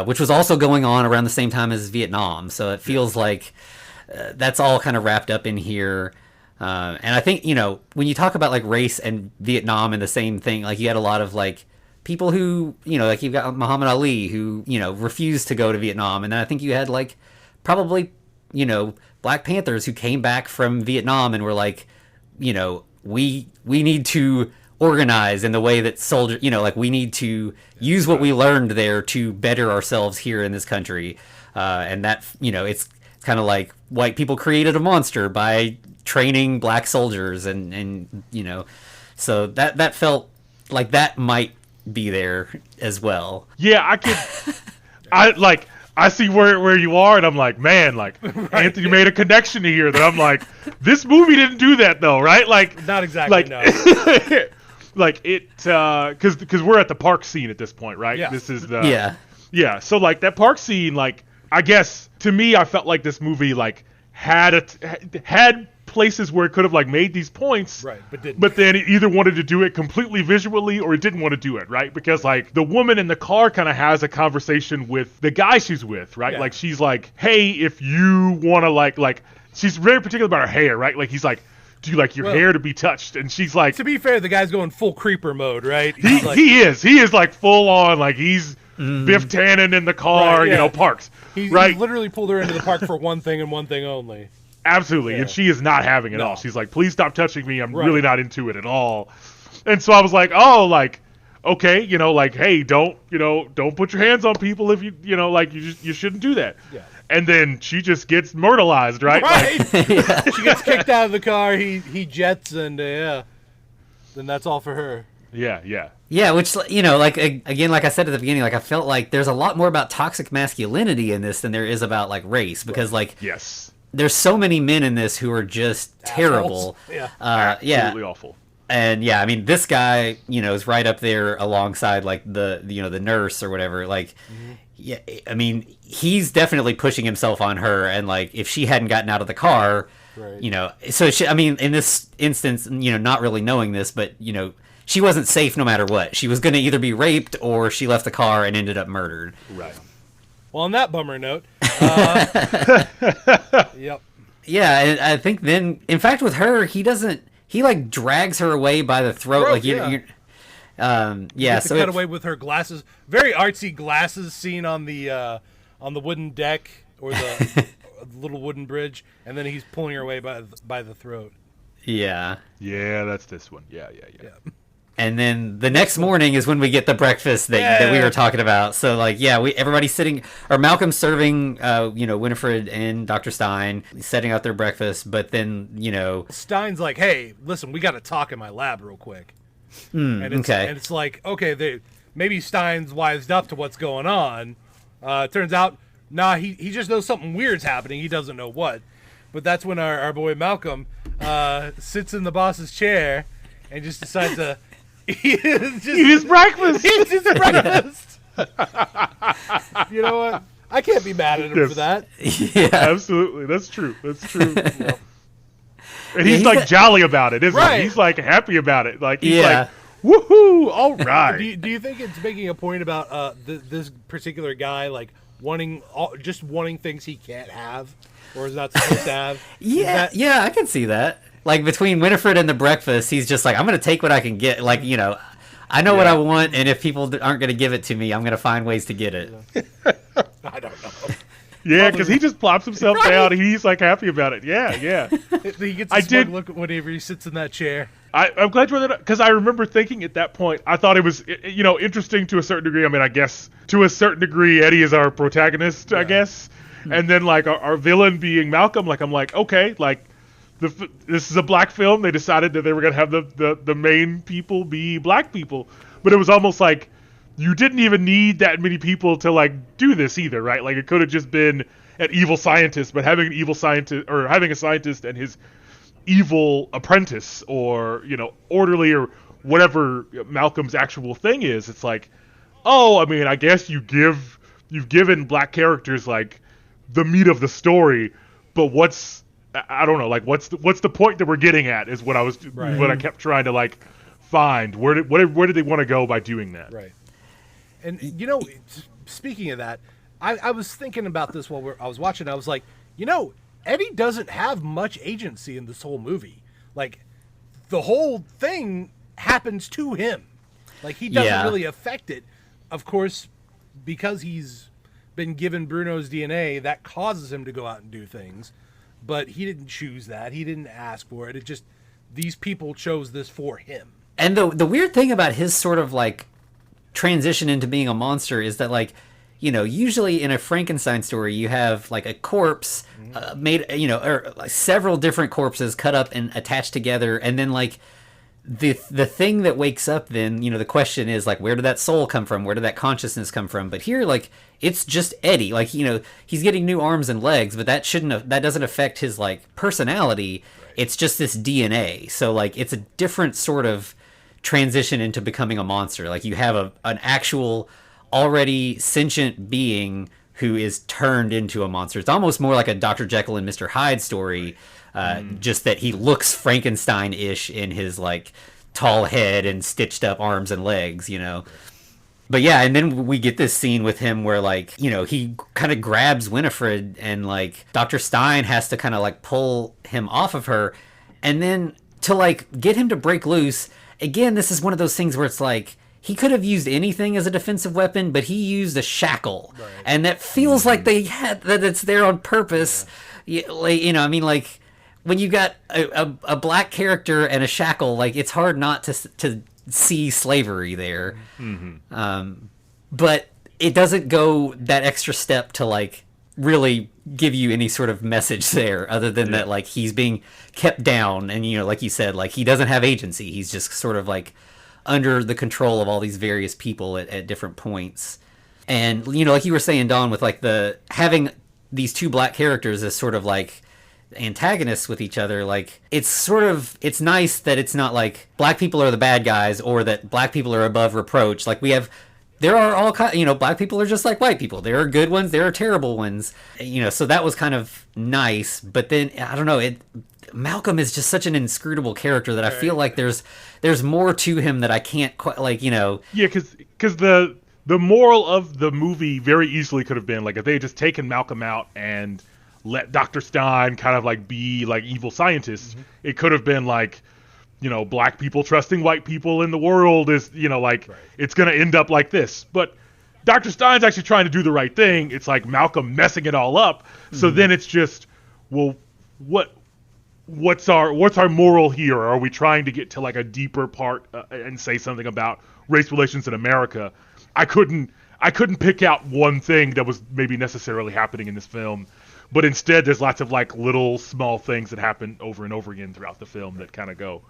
which was also going on around the same time as Vietnam, so it feels like that's all kind of wrapped up in here. And I think when you talk about like race and Vietnam and the same thing, like you had a lot of like people who like you've got Muhammad Ali who refused to go to Vietnam, and then I think you had like probably Black Panthers who came back from Vietnam and were like, we need to organize in the way that soldiers, like we need to use what we learned there to better ourselves here in this country. And that, it's kind of like white people created a monster by training black soldiers and so that felt like that might be there as well. Yeah, I see where you are, and I'm like, man, like Anthony made a connection here that I'm like, this movie didn't do that though, right? Like, not exactly, like, no. Like it, because we're at the park scene at this point, right? Yeah. This is the So like that park scene, like I guess to me, I felt like this movie like had places where it could have like made these points, right, but didn't. But then it either wanted to do it completely visually or it didn't want to do it, right? Because like the woman in the car kind of has a conversation with the guy she's with, right? Yeah. Like she's like, hey, if you want to like she's very particular about her hair, right? Like he's like, do you like your hair to be touched? And she's like, to be fair, the guy's going full creeper mode, right? He is like full on, like he's Biff Tannen in the car, parks. He right? literally pulled her into the park for one thing and one thing only. Absolutely, and she is not having it all. She's like, please stop touching me. I'm really not into it at all. And so I was like, oh, like, okay, like, hey, don't put your hands on people if like you shouldn't do that. Yeah. And then she just gets myrtleized, right? Right. She gets kicked out of the car. He jets, and then that's all for her. Yeah. Yeah, which, like, again, like I said at the beginning, like, I felt like there's a lot more about toxic masculinity in this than there is about, like, race. Because, like, yes, there's so many men in this who are just terrible. Yeah. Absolutely awful. And yeah, I mean, this guy, is right up there alongside like the nurse or whatever. Like, yeah, I mean, he's definitely pushing himself on her. And like, if she hadn't gotten out of the car, Right. so she, I mean, in this instance, not really knowing this, but she wasn't safe no matter what. She was going to either be raped or she left the car and ended up murdered. Right. Well, on that bummer note, yep. Yeah, and I think then, in fact, with her, he like drags her away by the throat. Like, yeah. Yeah. So cut away with her glasses, very artsy glasses seen on the wooden deck or the little wooden bridge, and then he's pulling her away by the throat. Yeah. Yeah, that's this one. Yeah. And then the next morning is when we get the breakfast that we were talking about. So like, yeah, everybody's sitting, or Malcolm's serving, Winifred and Dr. Stein setting out their breakfast. But then, Stein's like, "Hey, listen, we got to talk in my lab real quick." And it's like, okay, maybe Stein's wised up to what's going on. Turns out, nah, he just knows something weird's happening. He doesn't know what. But that's when our boy Malcolm sits in the boss's chair and just decides to eat his breakfast. Eat his breakfast. You know what? I can't be mad at him for that. Yeah, absolutely. That's true. Yep. And he's like jolly about it, isn't he? He's like happy about it. Like he's like, woohoo! All right. Do you think it's making a point about this particular guy like wanting things he can't have or is not supposed to have? Yeah, I can see that. Like, between Winifred and the breakfast, he's just like, I'm going to take what I can get. Like, I know what I want, and if people aren't going to give it to me, I'm going to find ways to get it. I don't know. Yeah, because he just plops himself down, and he's, like, happy about it. Yeah. He gets a smug look whenever he sits in that chair. I'm glad you brought that up, because I remember thinking at that point, I thought it was, interesting to a certain degree. I mean, I guess, to a certain degree, Eddie is our protagonist, I guess. And then, like, our villain being Malcolm, like, I'm like, okay, like, this is a black film. They decided that they were going to have the main people be black people. But it was almost like you didn't even need that many people to like do this either, right? Like it could have just been an evil scientist, but having an evil scientist or having a scientist and his evil apprentice or, orderly or whatever Malcolm's actual thing is, it's like, oh, I mean, I guess you've given black characters like the meat of the story, but I don't know, like what's the point that we're getting at is what what I kept trying to like find. Where did they want to go by doing that? Right. And speaking of that, I was thinking about this while I was watching. I was like, Eddie doesn't have much agency in this whole movie. Like the whole thing happens to him. Like he doesn't really affect it. Of course, because he's been given Bruno's DNA, that causes him to go out and do things. But he didn't choose that. He didn't ask for it. It just, these people chose this for him. And the weird thing about his sort of like transition into being a monster is that like, usually in a Frankenstein story, you have like a corpse made, or like several different corpses cut up and attached together. And then like the thing that wakes up then, the question is like, where did that soul come from? Where did that consciousness come from? But here, like, it's just Eddie. Like, he's getting new arms and legs, but that doesn't affect his like personality. Right. It's just this DNA. So like, it's a different sort of transition into becoming a monster. Like you have an actual already sentient being who is turned into a monster. It's almost more like a Dr. Jekyll and Mr. Hyde story. Just that he looks Frankenstein-ish in his like tall head and stitched up arms and legs, But yeah, and then we get this scene with him where like, he kind of grabs Winifred and like Dr. Stein has to kind of like pull him off of her. And then to like get him to break loose, again, this is one of those things where it's like, he could have used anything as a defensive weapon, but he used a shackle. Right. And that feels like that it's there on purpose. Yeah. I mean, like, when you got a black character and a shackle, like it's hard not to see slavery there. Mm-hmm. But it doesn't go that extra step to like really give you any sort of message there other than that like he's being kept down and like you said, like he doesn't have agency. He's just sort of like under the control of all these various people at different points. And like you were saying, Dawn, with like having these two black characters is sort of like antagonists with each other, like it's nice that it's not like black people are the bad guys or that black people are above reproach. Like there are all kinds, black people are just like white people. There are good ones, there are terrible ones, so that was kind of nice. But then I don't know, Malcolm is just such an inscrutable character that I feel like there's more to him that I can't quite Yeah, because the moral of the movie very easily could have been like if they had just taken Malcolm out and let Dr. Stein kind of like be like evil scientists, it could have been like, black people trusting white people in the world is, it's going to end up like this. But Dr. Stein's actually trying to do the right thing. It's like Malcolm messing it all up. So then it's just, well, what's our moral here? Are we trying to get to like a deeper part and say something about race relations in America? I couldn't pick out one thing that was maybe necessarily happening in this film, but instead there's lots of like little small things that happen over and over again throughout the film that kind of go,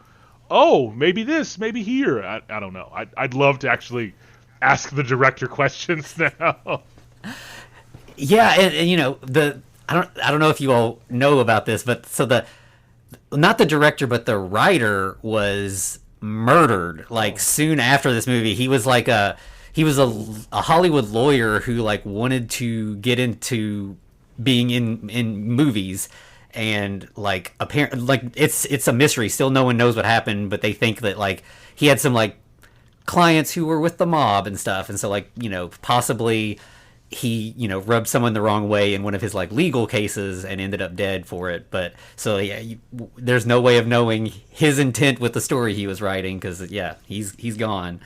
oh, maybe this, maybe here. I don't know. I'd love to actually ask the director questions now. Yeah, and I don't know if you all know about this, but so not the director, but the writer was murdered like soon after this movie. He was like a Hollywood lawyer who like wanted to get into being in movies, and like apparently like it's a mystery still. No one knows what happened, but they think that like he had some like clients who were with the mob and stuff, and so like possibly he rubbed someone the wrong way in one of his like legal cases and ended up dead for it. But so yeah, there's no way of knowing his intent with the story he was writing, because he's gone.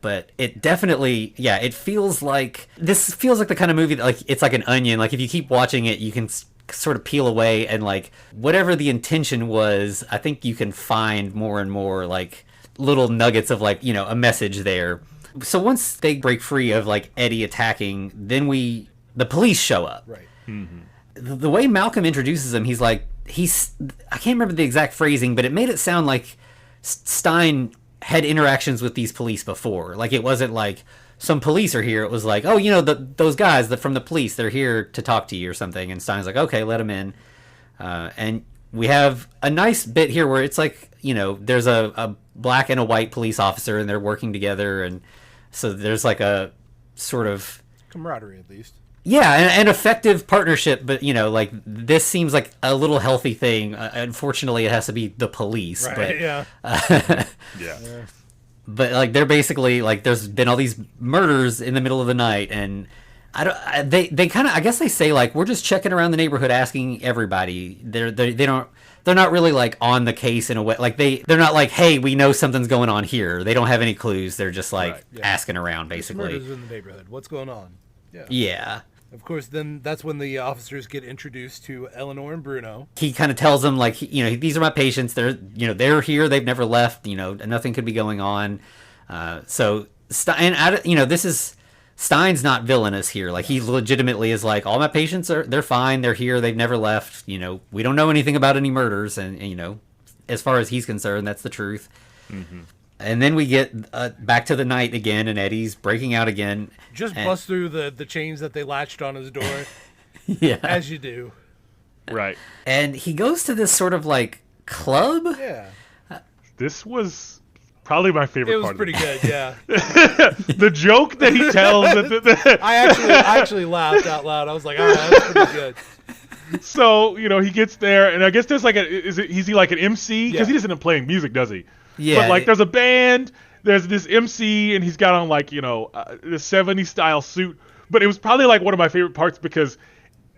But it definitely, it feels like the kind of movie that like it's like an onion. Like if you keep watching it, you can sort of peel away, and like whatever the intention was, I think you can find more and more like little nuggets of like a message there. So once they break free of like Eddie attacking, then the police show up. Right. Mm-hmm. The way Malcolm introduces him, I can't remember the exact phrasing, but it made it sound like Stein had interactions with these police before. Like it wasn't like some police are here. It was like, oh, those guys from the police, they're here to talk to you or something. And Stein's like, okay, let them in. And we have a nice bit here where it's like, there's a black and a white police officer and they're working together. And so there's like a sort of camaraderie, at least. Yeah, an effective partnership, but like this seems like a little healthy thing. Unfortunately, it has to be the police. Right. But, Yeah. Yeah. But like they're basically like there's been all these murders in the middle of the night, and they kind of, I guess they say like we're just checking around the neighborhood asking everybody. They're not really like on the case in a way. Like they're not like, hey, we know something's going on here. They don't have any clues. They're just like asking around basically. There's murders in the neighborhood. What's going on? Yeah. Yeah. Of course, then that's when the officers get introduced to Eleanor and Bruno. He kind of tells them like, these are my patients. They're here. They've never left. Nothing could be going on. So Stein, this is Stein's not villainous here. Like he legitimately is like, all my patients they're fine. They're here. They've never left. We don't know anything about any murders, and as far as he's concerned, that's the truth. Mm-hmm. And then we get back to the night again, and Eddie's breaking out again. Just bust through the chains that they latched on his door. Yeah. As you do. Right. And he goes to this sort of like club. Yeah. This was probably my favorite part. It was pretty good, yeah. The joke that he tells. I actually laughed out loud. I was like, that's pretty good. So, he gets there, and I guess there's like is he like an MC? Because he doesn't end up playing music, does he? Yeah. But like there's a band, there's this MC, and he's got on like, the 70s style suit. But it was probably like one of my favorite parts because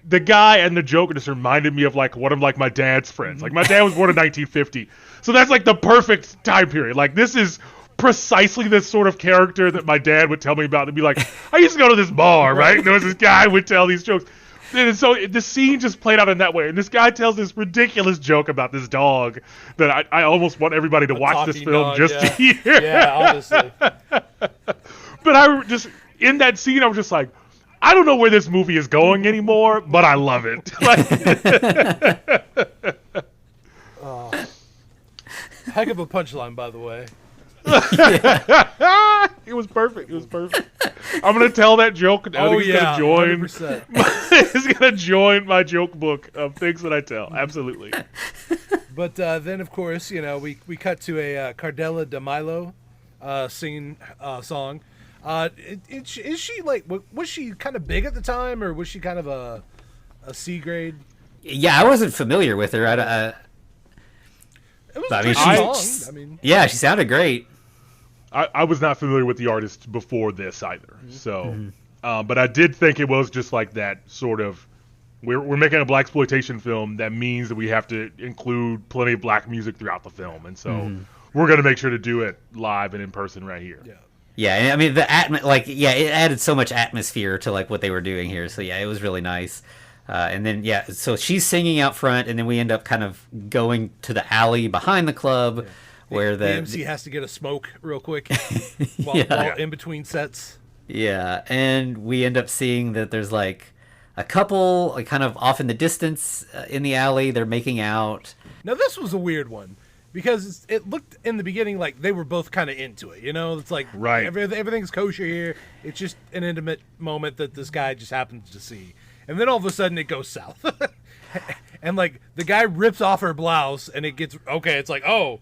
the guy and the joke just reminded me of like one of like my dad's friends. Like my dad was born in 1950. So that's like the perfect time period. Like this is precisely the sort of character that my dad would tell me about. They'd be like, I used to go to this bar, right? And there was this guy who would tell these jokes. And so the scene just played out in that way. And this guy tells this ridiculous joke about this dog that I almost want everybody to watch this film to hear. Yeah, honestly. But I just, in that scene, I was just like, I don't know where this movie is going anymore, but I love it. Heck of a punchline, by the way. It was perfect. I'm gonna tell that joke. I think Oh it's yeah, gonna join. 100%. It's gonna join my joke book of things that I tell. Absolutely. But then, of course, we cut to a Cardella de Milo singing song. Is she like? Was she kind of big at the time, or was she kind of a C grade? Yeah, I wasn't familiar with her. It was I a mean, pretty she's- song. I mean, Yeah, she sounded great. I was not familiar with the artist before this either. So, but I did think it was just like that sort of. We're making a Blaxploitation film. That means that we have to include plenty of black music throughout the film, and so we're gonna make sure to do it live and in person right here. yeah. Yeah, and I mean it added so much atmosphere to like what they were doing here. So yeah, it was really nice. And then so she's singing out front, and then we end up kind of going to the alley behind the club, where The MC has to get a smoke real quick while in between sets. Yeah, and we end up seeing that there's like a couple like, kind of off in the distance in the alley. They're making out. Now this was a weird one because it looked in the beginning like they were both kind of into it. It's like Right. everything's kosher here. It's just an intimate moment that this guy just happens to see, and then all of a sudden it goes south, and like the guy rips off her blouse, and it gets okay. It's like oh,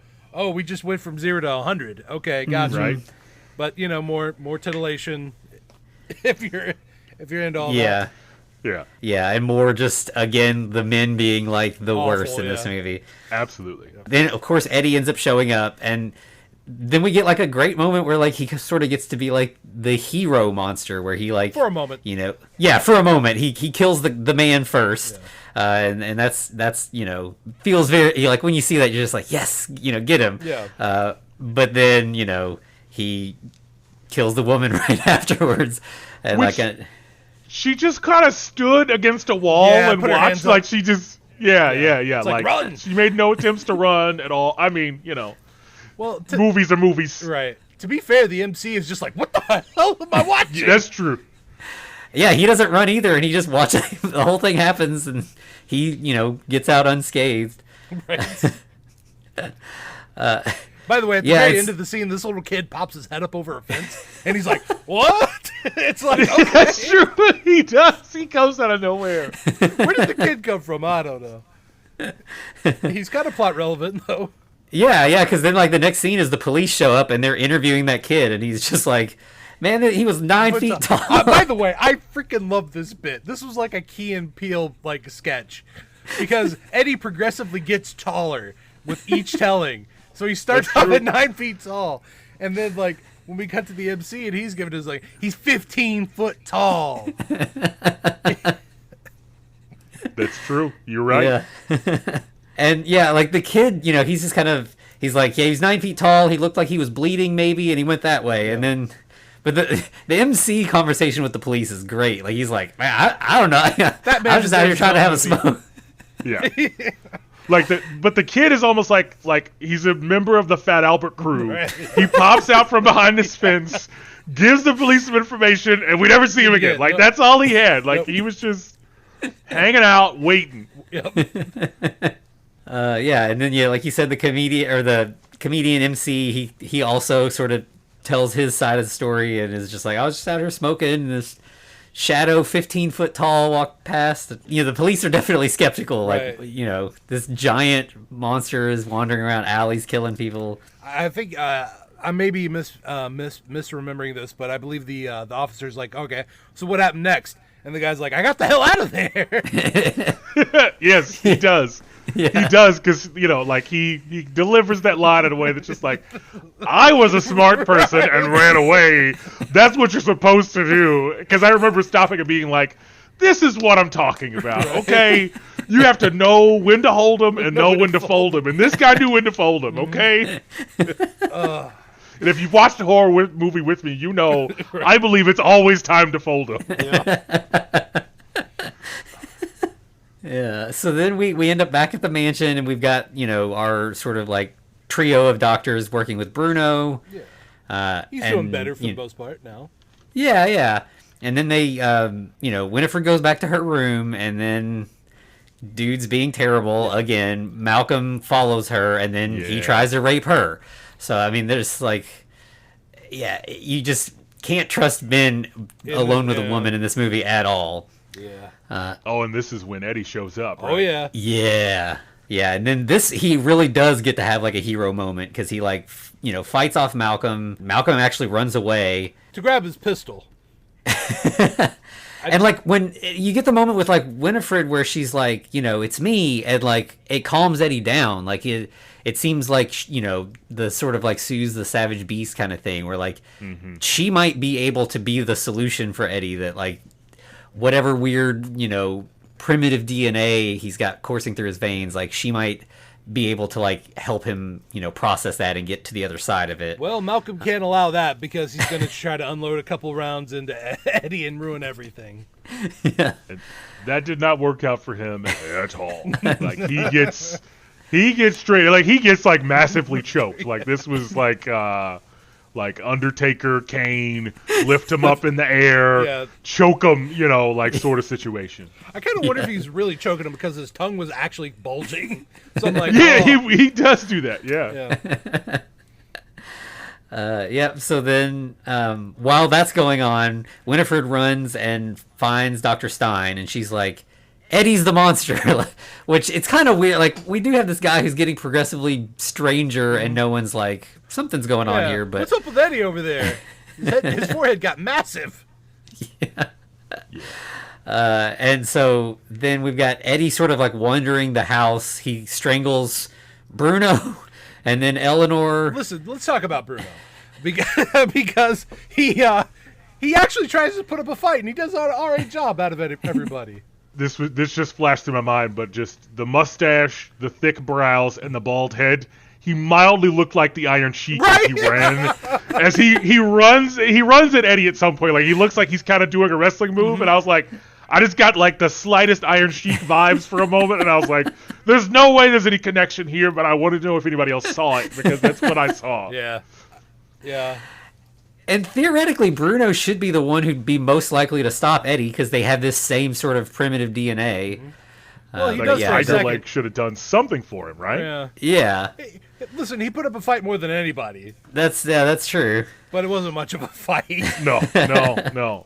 we just went from 0 to 100. Okay, gotcha. Right. But more titillation if you're into all Yeah. that. Yeah. Yeah, and more just again the men being like the Awful, worst in this yeah. movie. Absolutely. Then of course Eddie ends up showing up, and then we get like a great moment where like he sort of gets to be like the hero monster, where he like For a moment. For a moment he kills the man first. And that's feels very like when you see that you're just like yes get him. Yeah. But then he kills the woman right afterwards, and Which- like She just kind of stood against a wall Yeah, and put her watched hands like up. she just yeah. It's like, run! She made no attempts to run at all. I mean, Well, movies are movies. right. To be fair, the MC is just like, what the hell am I watching? That's true. yeah, he doesn't run either, and he just watches the whole thing happens, and he gets out unscathed. Right. By the way, at the yeah, very it's- end of the scene, this little kid pops his head up over a fence, and he's like, "What?" It's like, okay, That's true. He does. He comes out of nowhere. where did the kid come from? I don't know. He's kind of plot relevant though. Yeah, because then like the next scene is the police show up and they're interviewing that kid, and he's just like, man, he was 9 feet tall. By the way, I freaking love this bit. This was like a Key and Peele like sketch, because Eddie progressively gets taller with each telling. So he starts off at 9 feet tall, and then like when we cut to the MC and he's giving us like he's 15 foot tall. That's true. You're right. Yeah. And yeah, like the kid, he's just kind of, he's like, yeah, he's 9 feet tall. He looked like he was bleeding maybe, and he went that way. And then, but the MC conversation with the police is great. Like he's like, man, I don't know. I'm just out here trying to have a smoke. Yeah. But the kid is almost like he's a member of the Fat Albert crew. Right. He pops out from behind this fence, gives the police some information, and we never see him again. Like that's all he had. Like he was just hanging out, waiting. Yep. Yeah, and then like you said, the comedian MC, he also sort of tells his side of the story and is just like, I was just out here smoking, and this shadow 15 foot tall walked past. The police are definitely skeptical. Like Right. this giant monster is wandering around alleys killing people. I think I may be misremembering this, but I believe the officer's like, okay, so what happened next? And the guy's like, I got the hell out of there. Yes, he does. Yeah. He does, because like he delivers that line in a way that's just like, I was a smart person and ran away. That's what you're supposed to do. Because I remember stopping and being like, this is what I'm talking about. Okay, you have to know when to hold them and know when to fold them, and this guy knew when to fold them. Okay. And if you've watched a horror movie with me, Right. I believe it's always time to fold them. Yeah. Yeah. So then we end up back at the mansion, and we've got our sort of like trio of doctors working with Bruno. Yeah. He's doing better for the most part now. Yeah. And then they, Winifred goes back to her room, and then dude's being terrible again. Malcolm follows her, and then he tries to rape her. So I mean, there's like, yeah, can't trust men alone with a woman in this movie at all. Yeah. And this is when Eddie shows up, right? Oh, yeah. Yeah. Yeah, and then he really does get to have like a hero moment because he like, fights off Malcolm. Malcolm actually runs away. To grab his pistol. And like when you get the moment with like Winifred where she's like, it's me, and like it calms Eddie down. Like it seems like, the sort of like Sue's the savage beast kind of thing where like she might be able to be the solution for Eddie, that like whatever weird, primitive DNA he's got coursing through his veins, like she might be able to like help him, process that and get to the other side of it. Well, Malcolm can't allow that because he's going to try to unload a couple rounds into Eddie and ruin everything. Yeah. That did not work out for him at all. Like he gets straight, like he gets like massively choked. Like this was like Undertaker, Kane, lift him up in the air, choke him, like sort of situation. I kind of wonder if he's really choking him because his tongue was actually bulging. So I'm like, he does do that. Yeah. So then, while that's going on, Winifred runs and finds Dr. Stein, and she's like, Eddie's the monster. Which it's kind of weird. Like, we do have this guy who's getting progressively stranger, and no one's like, something's going on here. But what's up with Eddie over there? His forehead got massive. Yeah. And so then we've got Eddie sort of like wandering the house. He strangles Bruno, and then Eleanor. Listen, let's talk about Bruno, because he actually tries to put up a fight, and he does an alright job out of everybody. This just flashed through my mind, but just the mustache, the thick brows, and the bald head. He mildly looked like the Iron Sheik as he ran. As he runs at Eddie at some point. Like he looks like he's kind of doing a wrestling move, and I was like, I just got like the slightest Iron Sheik vibes for a moment, and I was like, there's no way there's any connection here, but I wanted to know if anybody else saw it because that's what I saw. Yeah. And theoretically, Bruno should be the one who'd be most likely to stop Eddie because they have this same sort of primitive DNA. Well, he does for a second. Like should have done something for him, right? Yeah. Hey, listen, he put up a fight more than anybody. That's true. But it wasn't much of a fight. No.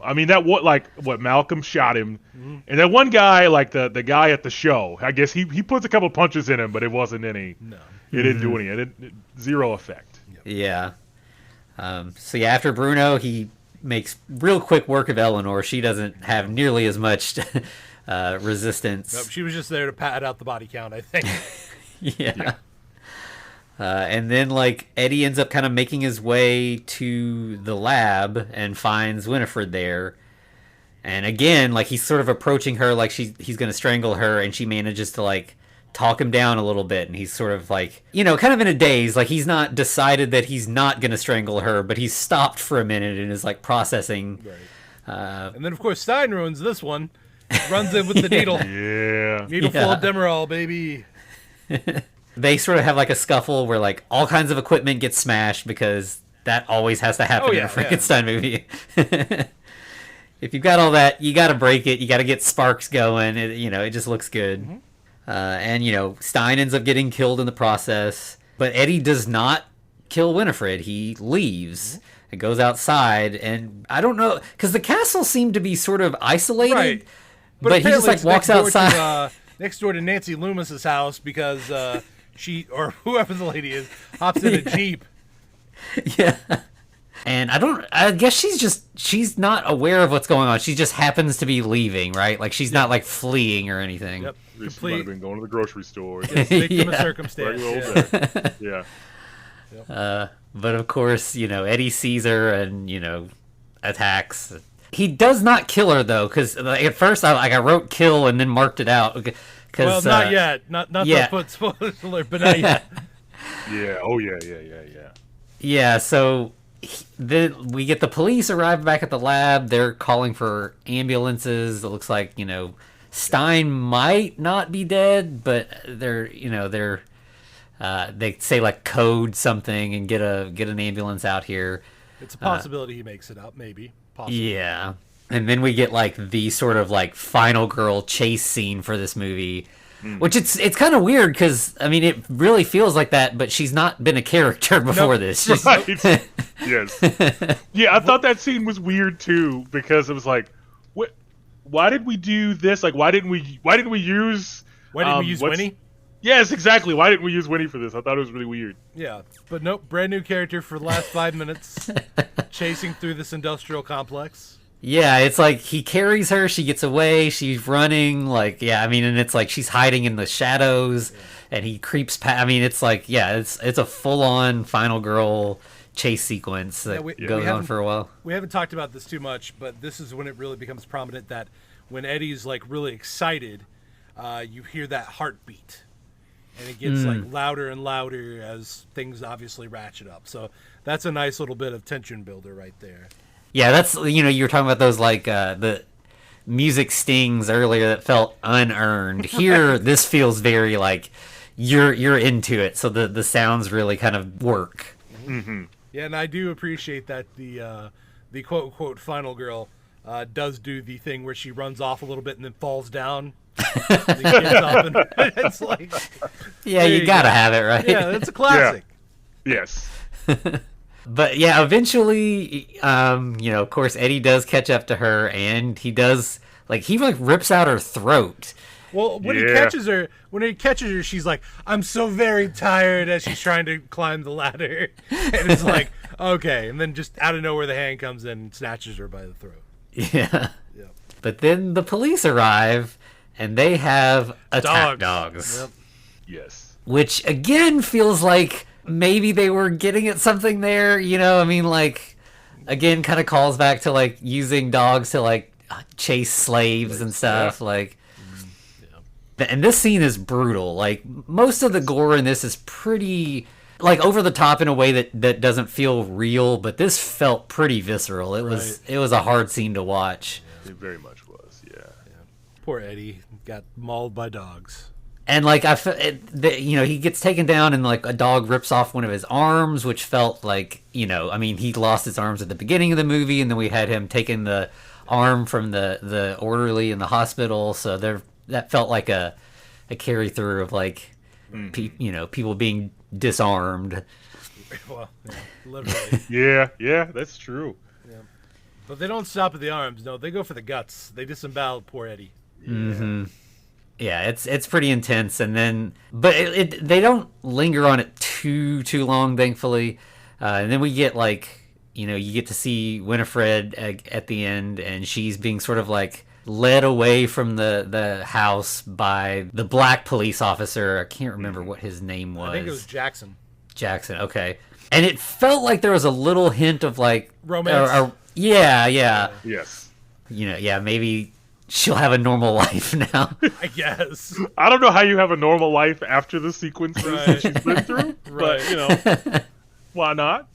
I mean, what Malcolm shot him, and that one guy, like the guy at the show, I guess he puts a couple punches in him, but it wasn't any. No. It didn't do any. Zero effect. Yeah. So after Bruno, he makes real quick work of Eleanor. She doesn't have nearly as much resistance. Nope, she was just there to pad out the body count, I think. Yeah. And then like Eddie ends up kind of making his way to the lab and finds Winifred there. And again, like he's sort of approaching her like he's going to strangle her, and she manages to like talk him down a little bit, and he's sort of like, kind of in a daze. Like he's not decided that he's not going to strangle her, but he's stopped for a minute and is like processing. Right. And then of course Stein ruins this one. Runs in with the needle. Needle full of Demerol, baby. They sort of have like a scuffle where like all kinds of equipment gets smashed because that always has to happen in a Frankenstein movie. If you've got all that, you got to break it. You got to get sparks going. It just looks good. And Stein ends up getting killed in the process, but Eddie does not kill Winifred. He leaves and goes outside, and I don't know, because the castle seemed to be sort of isolated. Right. But he just like walks outside. Next door to Nancy Loomis's house because she, or whoever the lady is, hops in a Jeep. Yeah. And I guess she's not aware of what's going on. She just happens to be leaving, right? Like she's not like fleeing or anything. Yep. She might have been going to the grocery store. Victim of circumstance. Yeah. But of course, Eddie sees her and, attacks. He does not kill her though, because at first I wrote kill and then marked it out. Well, not yet. Not to put spoilers alert, but not yet. Yeah. Oh yeah. Yeah. So then we get the police arrive back at the lab. They're calling for ambulances. It looks like Stein might not be dead, but they say like code something and get an ambulance out here. It's a possibility he makes it up, maybe. Possibly. Yeah. And then we get like the sort of like final girl chase scene for this movie, which it's kind of weird because I mean it really feels like that, but she's not been a character before this. Right. Yes. Yeah, I thought that scene was weird too because it was like, what? Why did we do this? Like, why didn't we use? Why didn't we use Winnie? Yes, exactly. Why didn't we use Winnie for this? I thought it was really weird. Yeah, but nope, brand new character for the last 5 minutes, chasing through this industrial complex. Yeah, it's like he carries her, she gets away, she's running, like, yeah, I mean, and it's like she's hiding in the shadows, and he creeps past. I mean, it's like, yeah, it's a full-on Final Girl chase sequence that goes on for a while. We haven't talked about this too much, but this is when it really becomes prominent that when Eddie's like really excited, you hear that heartbeat. And it gets like louder and louder as things obviously ratchet up. So that's a nice little bit of tension builder right there. Yeah, that's, you were talking about those like the music stings earlier that felt unearned. Here, this feels very like you're into it. So the sounds really kind of work. Mm-hmm. Yeah, and I do appreciate that the quote unquote final girl does do the thing where she runs off a little bit and then falls down. And gets up and it's like, yeah, you gotta have it, right? Yeah, that's a classic. Yeah. Yes. But yeah, eventually, of course, Eddie does catch up to her, and he does he rips out her throat. Well, when he catches her, she's like, "I'm so very tired," as she's trying to climb the ladder, and it's like, okay, and then just out of nowhere, the hand comes in and snatches her by the throat. Yeah. But then the police arrive, and they have attack dogs. Yep. Yes. Which, again, feels like maybe they were getting at something there, I mean, again, kind of calls back to, using dogs to, chase slaves and stuff, And this scene is brutal. Most of the gore in this is pretty, over the top in a way that doesn't feel real, but this felt pretty visceral. It was a hard scene to watch. It very much was, yeah. Poor Eddie got mauled by dogs. And he gets taken down, and a dog rips off one of his arms, which felt he lost his arms at the beginning of the movie, and then we had him taking the arm from the orderly in the hospital. So that felt like a carry through of people being disarmed. Well, yeah, literally. yeah, that's true. Yeah. But they don't stop at the arms. No, they go for the guts. They disembowel poor Eddie. Yeah. Mm-hmm. Yeah, it's pretty intense, and then they don't linger on it too long, thankfully. And then we get you get to see Winifred at the end, and she's being sort of led away from the house by the black police officer. I can't remember what his name was. I think it was Jackson. Jackson, okay. And it felt like there was a little hint of romance. Yeah. Yes. Maybe she'll have a normal life now. I guess. I don't know how you have a normal life after the sequences that she's been through, but why not?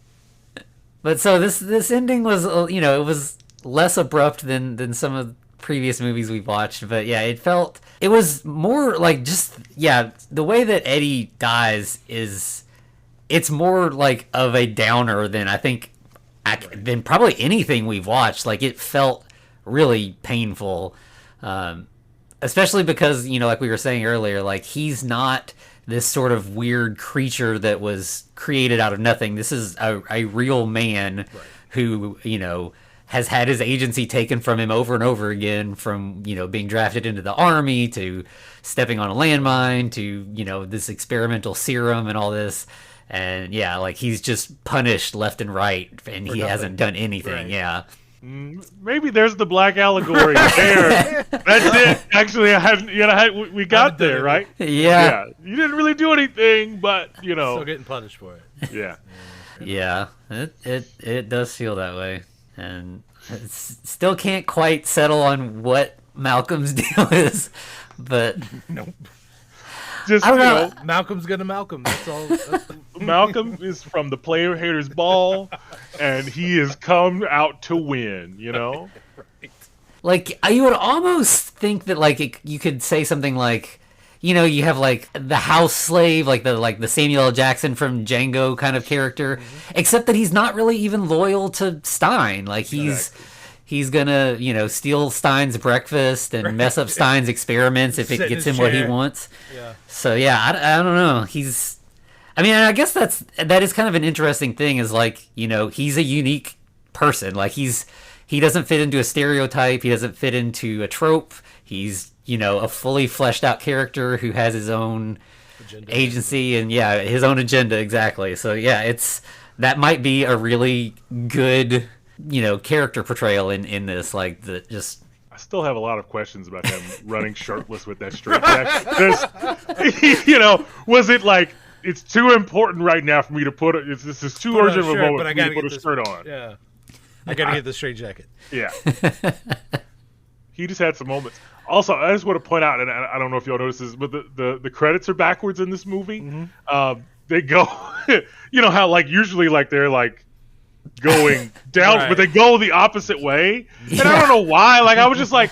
But so this ending was, it was less abrupt than some of the previous movies we've watched. But yeah, it was more the way that Eddie dies it's more of a downer than I think than probably anything we've watched. It felt really painful, especially because like we were saying earlier, he's not this sort of weird creature that was created out of nothing. This is a real man who has had his agency taken from him over and over again, from being drafted into the army to stepping on a landmine to this experimental serum and all this. And he's just punished left and right, and he hasn't done anything. Yeah. Maybe there's the black allegory there. That's it. Actually, we got there, right? Yeah. You didn't really do anything, but still getting punished for it. Yeah. Yeah. It does feel that way, and still can't quite settle on what Malcolm's deal is, but nope. Just I don't know. Malcolm's gonna Malcolm. That's all. Malcolm is from the Player Haters Ball, and he has come out to win. Right. You would almost think that you could say something you have the house slave, the Samuel L. Jackson from Django kind of character, except that he's not really even loyal to Stein. He's gonna, steal Stein's breakfast and mess up Stein's experiments if it gets him what he wants. Yeah. So yeah, I don't know. I mean, I guess that is kind of an interesting thing. Is like, he's a unique person. Like he doesn't fit into a stereotype. He doesn't fit into a trope. He's a fully fleshed out character who has his own agency and his own agenda, exactly. So that might be a really good character portrayal in this, like just. I still have a lot of questions about him running shirtless with that straight jacket. Was it like, it's too important right now for me to put it, this is too urgent of a moment for me to put a shirt on. Yeah, I gotta get the straight jacket. Yeah. He just had some moments. Also, I just want to point out, and I don't know if y'all noticed this, but the credits are backwards in this movie. Mm-hmm. They go, how like usually like they're like going down, right, but they go the opposite way, and I don't know why. Like I was just like,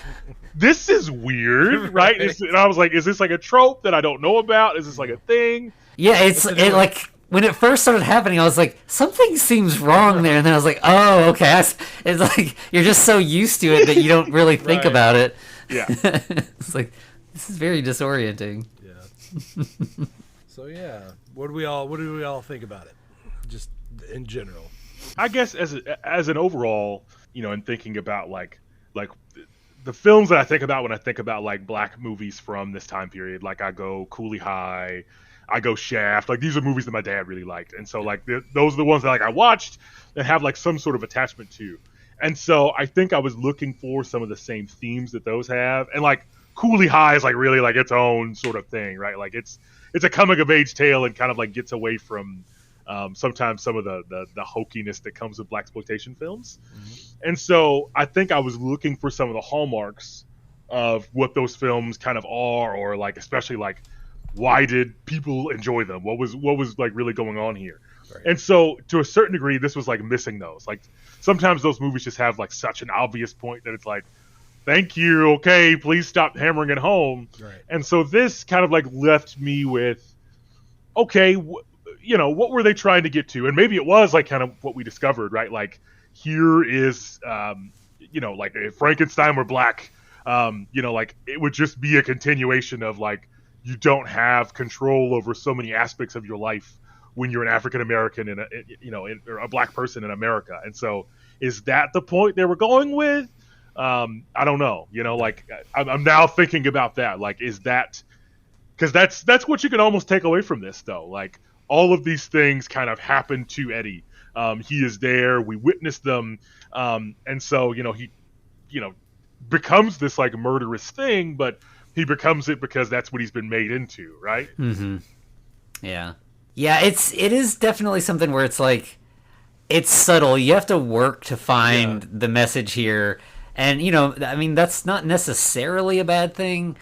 this is weird, right? And I was like, is this like a trope that I don't know about? Is this like a thing? Yeah, it like. When it first started happening, I was like, something seems wrong there. And then I was like, oh, okay. It's like, you're just so used to it that you don't really think about it. Yeah. It's like, this is very disorienting. Yeah. So, what do we all think about it? Just in general. I guess as an overall, in thinking about like the films that I think about when I think about like black movies from this time period, like I go Cooley High, I go Shaft. Like these are movies that my dad really liked, and so like those are the ones that like I watched and have like some sort of attachment to. And so I think I was looking for some of the same themes that those have, and like Cooley High is like really like its own sort of thing, right? Like it's a coming of age tale and kind of like gets away from sometimes some of the hokiness that comes with blaxploitation films. Mm-hmm. And so I think I was looking for some of the hallmarks of what those films kind of are, or like especially like, why did people enjoy them? What was like really going on here? Right. And so to a certain degree, this was like missing those. Like sometimes those movies just have like such an obvious point that it's like, thank you, okay, please stop hammering it home. Right. And so this kind of like left me with, okay, what were they trying to get to? And maybe it was like kind of what we discovered, right? Like here is, like if Frankenstein were black, like it would just be a continuation of like, you don't have control over so many aspects of your life when you're an African American and or a black person in America. And so, is that the point they were going with? I don't know. Like I'm now thinking about that. Like, is that because that's what you can almost take away from this, though. Like all of these things kind of happen to Eddie. He is there. We witnessed them, and so he becomes this like murderous thing, but he becomes it because that's what he's been made into, right? Mm-hmm. Yeah. It is definitely something where it's like, it's subtle. You have to work to find the message here, and I mean that's not necessarily a bad thing,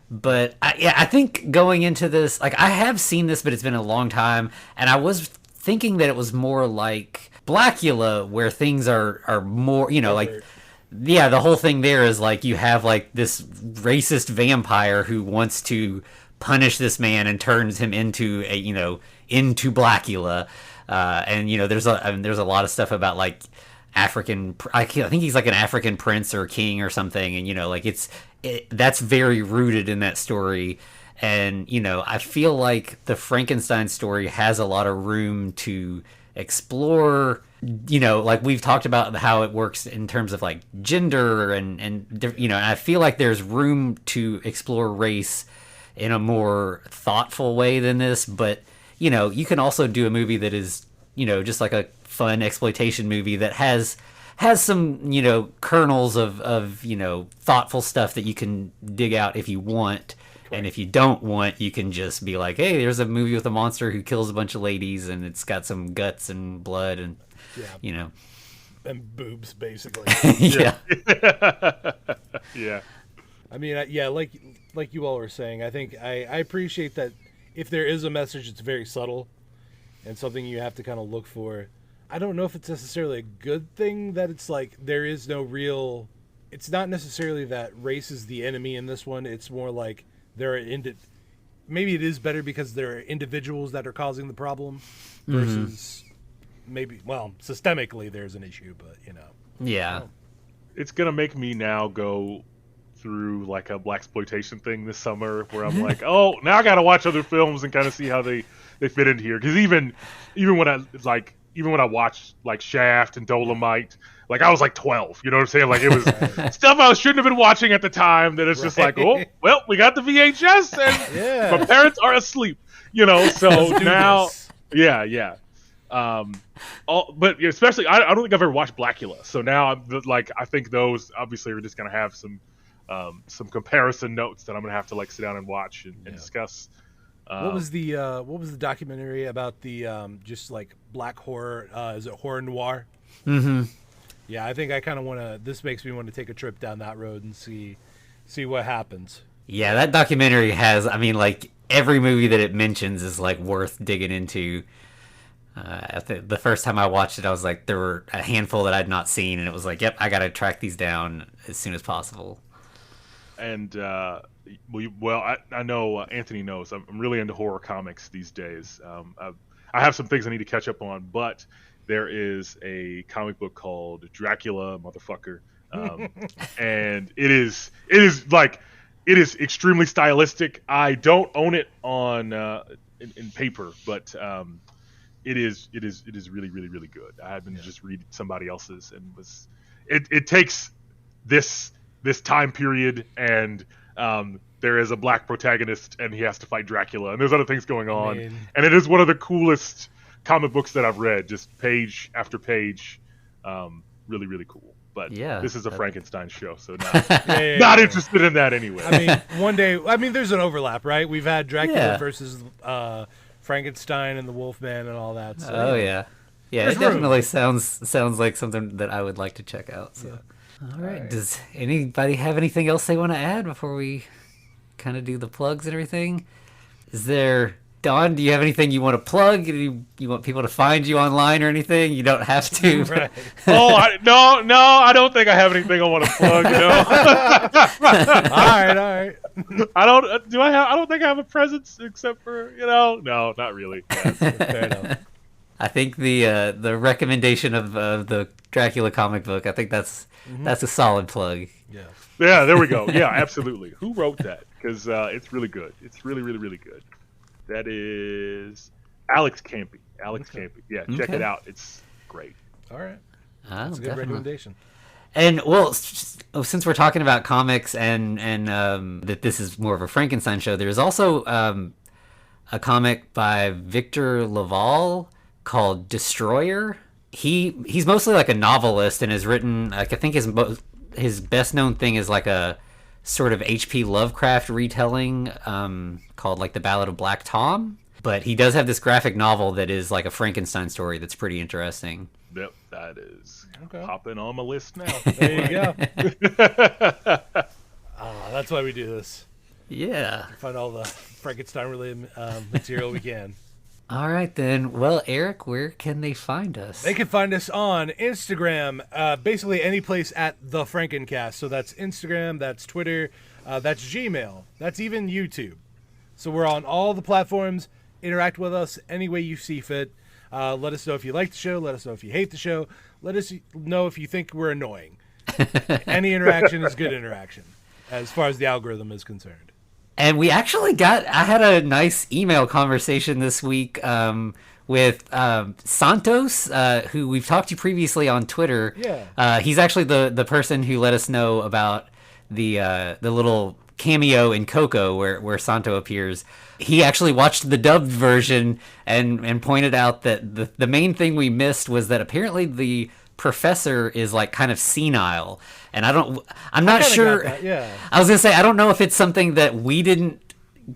but I think going into this, like I have seen this, but it's been a long time, and I was thinking that it was more like Blacula, where things are more, like. Yeah, the whole thing there is like you have like this racist vampire who wants to punish this man and turns him into into Blacula, and there's a lot of stuff about like African. I think he's like an African prince or king or something, and like that's very rooted in that story, and I feel like the Frankenstein story has a lot of room to explore. Like we've talked about how it works in terms of like gender and I feel like there's room to explore race in a more thoughtful way than this, but you can also do a movie that is just like a fun exploitation movie that has some kernels of thoughtful stuff that you can dig out if you want. And if you don't want, you can just be like, hey, there's a movie with a monster who kills a bunch of ladies and it's got some guts and blood and and boobs, basically. Yeah. Yeah. I mean, like you all were saying, I think I appreciate that if there is a message, it's very subtle and something you have to kind of look for. I don't know if it's necessarily a good thing that it's like there is no real. It's not necessarily that race is the enemy in this one. It's more like there are maybe it is better because there are individuals that are causing the problem versus. Maybe, systemically there's an issue, but Yeah. It's going to make me now go through like a Blaxploitation thing this summer, where I'm like, oh, now I got to watch other films and kind of see how they fit into here. Because even when I watched like Shaft and Dolomite, like I was like 12. You know what I'm saying? Like it was stuff I shouldn't have been watching at the time. That it's just like, oh, well, we got the VHS and my parents are asleep. You know, so now, yeah. But especially, I don't think I've ever watched Blacula. So now, I think those obviously are just gonna have some comparison notes that I'm gonna have to like sit down and watch and discuss. What was the documentary about the just like black horror? Is it horror noir? Mm-hmm. Yeah, I think I kind of want to. This makes me want to take a trip down that road and see what happens. Yeah, that documentary has. I mean, like every movie that it mentions is like worth digging into. The first time I watched it, I was like, there were a handful that I'd not seen, and it was like, yep, I got to track these down as soon as possible. And I know Anthony knows I'm really into horror comics these days. I have some things I need to catch up on, but there is a comic book called Dracula, motherfucker, and it is extremely stylistic. I don't own it on in paper, but it is really, really, really good. I had been just reading somebody else's, and it takes this time period, and there is a black protagonist, and he has to fight Dracula, and there's other things going on, and it is one of the coolest comic books that I've read, just page after page. Really, really cool. But this is a Frankenstein show, so not interested in that anyway. I mean, one day, there's an overlap, right? We've had Dracula versus Frankenstein and the Wolfman and all that. So, yeah, it definitely sounds like something that I would like to check out. So, all right. Does anybody have anything else they want to add before we kind of do the plugs and everything? Is there? Don, do you have anything you want to plug? You want people to find you online or anything? You don't have to. Right. No, I don't think I have anything I want to plug. All right. I don't think I have a presence except for no, not really. Yes, fair enough. I think the recommendation of the Dracula comic book. I think that's a solid plug. Yeah. There we go. Yeah, absolutely. Who wrote that? Because it's really good. It's really, really, really good. That is Alex Campy. Campy. Yeah, check it out. It's great. All right. That's a good recommendation. And, well, since we're talking about comics and that this is more of a Frankenstein show, there's also a comic by Victor Laval called Destroyer. He's mostly like a novelist and has written, like, I think his best-known thing is like a sort of H.P. Lovecraft retelling called like The Ballad of Black Tom, but he does have this graphic novel that is like a Frankenstein story that's pretty interesting. Yep, that is popping on my list now. There you go. That's why we do this. Yeah. Find all the Frankenstein related material we can. All right, then. Well, Eric, where can they find us? They can find us on Instagram, basically any place at The Frankencast. So that's Instagram, that's Twitter, that's Gmail, that's even YouTube. So we're on all the platforms. Interact with us any way you see fit. Let us know if you like the show. Let us know if you hate the show. Let us know if you think we're annoying. Any interaction is good interaction, as far as the algorithm is concerned. And we actually I had a nice email conversation this week with Santos, who we've talked to previously on Twitter. Yeah. He's actually the person who let us know about the little cameo in Coco where Santo appears. He actually watched the dubbed version and pointed out that the main thing we missed was that apparently the professor is like kind of senile, and I'm not sure. I was gonna say I don't know if it's something that we didn't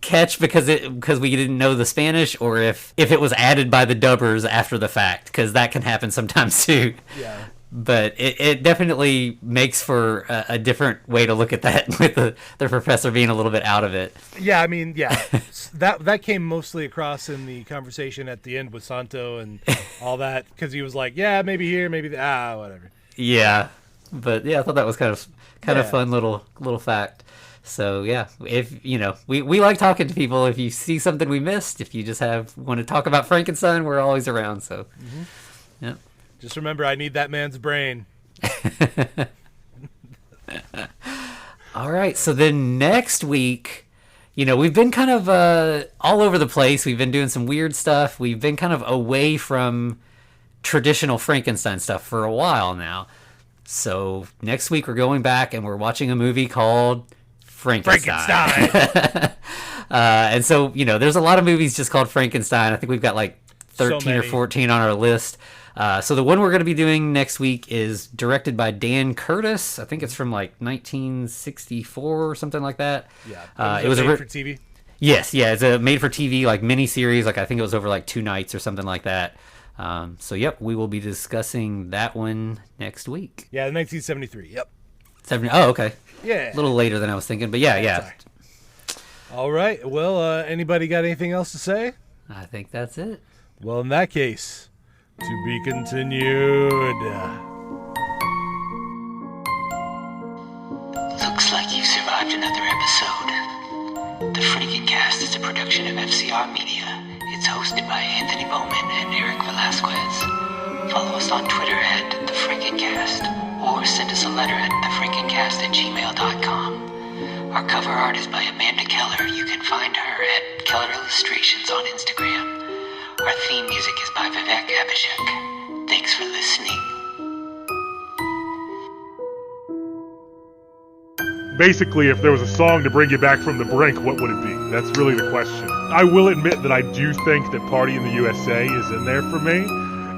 catch because we didn't know the Spanish, or if it was added by the dubbers after the fact, because that can happen sometimes too. Yeah. But it definitely makes for a different way to look at that, with the professor being a little bit out of it. Yeah, I mean, that came mostly across in the conversation at the end with Santo and all that, because he was like, yeah, maybe here, maybe there, whatever. Yeah, but yeah, I thought that was kind of fun little fact. So yeah, if we like talking to people. If you see something we missed, if you just want to talk about Frankenstein, we're always around. So yeah. Just remember, I need that man's brain. All right, so then next week, we've been kind of all over the place. We've been doing some weird stuff. We've been kind of away from traditional Frankenstein stuff for a while now. So next week we're going back and we're watching a movie called Frankenstein. And so, there's a lot of movies just called Frankenstein. I think we've got like 13 or 14 on our list. So the one we're going to be doing next week is directed by Dan Curtis. I think it's from like 1964 or something like that. Yeah, it was made for TV. Yes, yeah, it's a made for TV like miniseries. Like I think it was over like 2 nights or something like that. So yep, we will be discussing that one next week. Yeah, 1973. Yep. Oh, okay. Yeah. A little later than I was thinking, but yeah. Sorry. All right. Well, anybody got anything else to say? I think that's it. Well, in that case, to be continued. Looks like you've survived another episode. The Frankencast is a production of FCR Media. It's hosted by Anthony Bowman and Eric Velasquez. Follow us on Twitter at The Frankencast, or send us a letter at thefrankencast@gmail.com. Our cover art is by Amanda Keller. You can find her at Keller Illustrations on Instagram. Our theme music is by Vivek Abhishek. Thanks for listening. Basically, if there was a song to bring you back from the brink, what would it be? That's really the question. I will admit that I do think that Party in the USA is in there for me.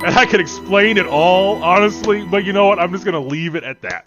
And I could explain it all, honestly, but you know what? I'm just going to leave it at that.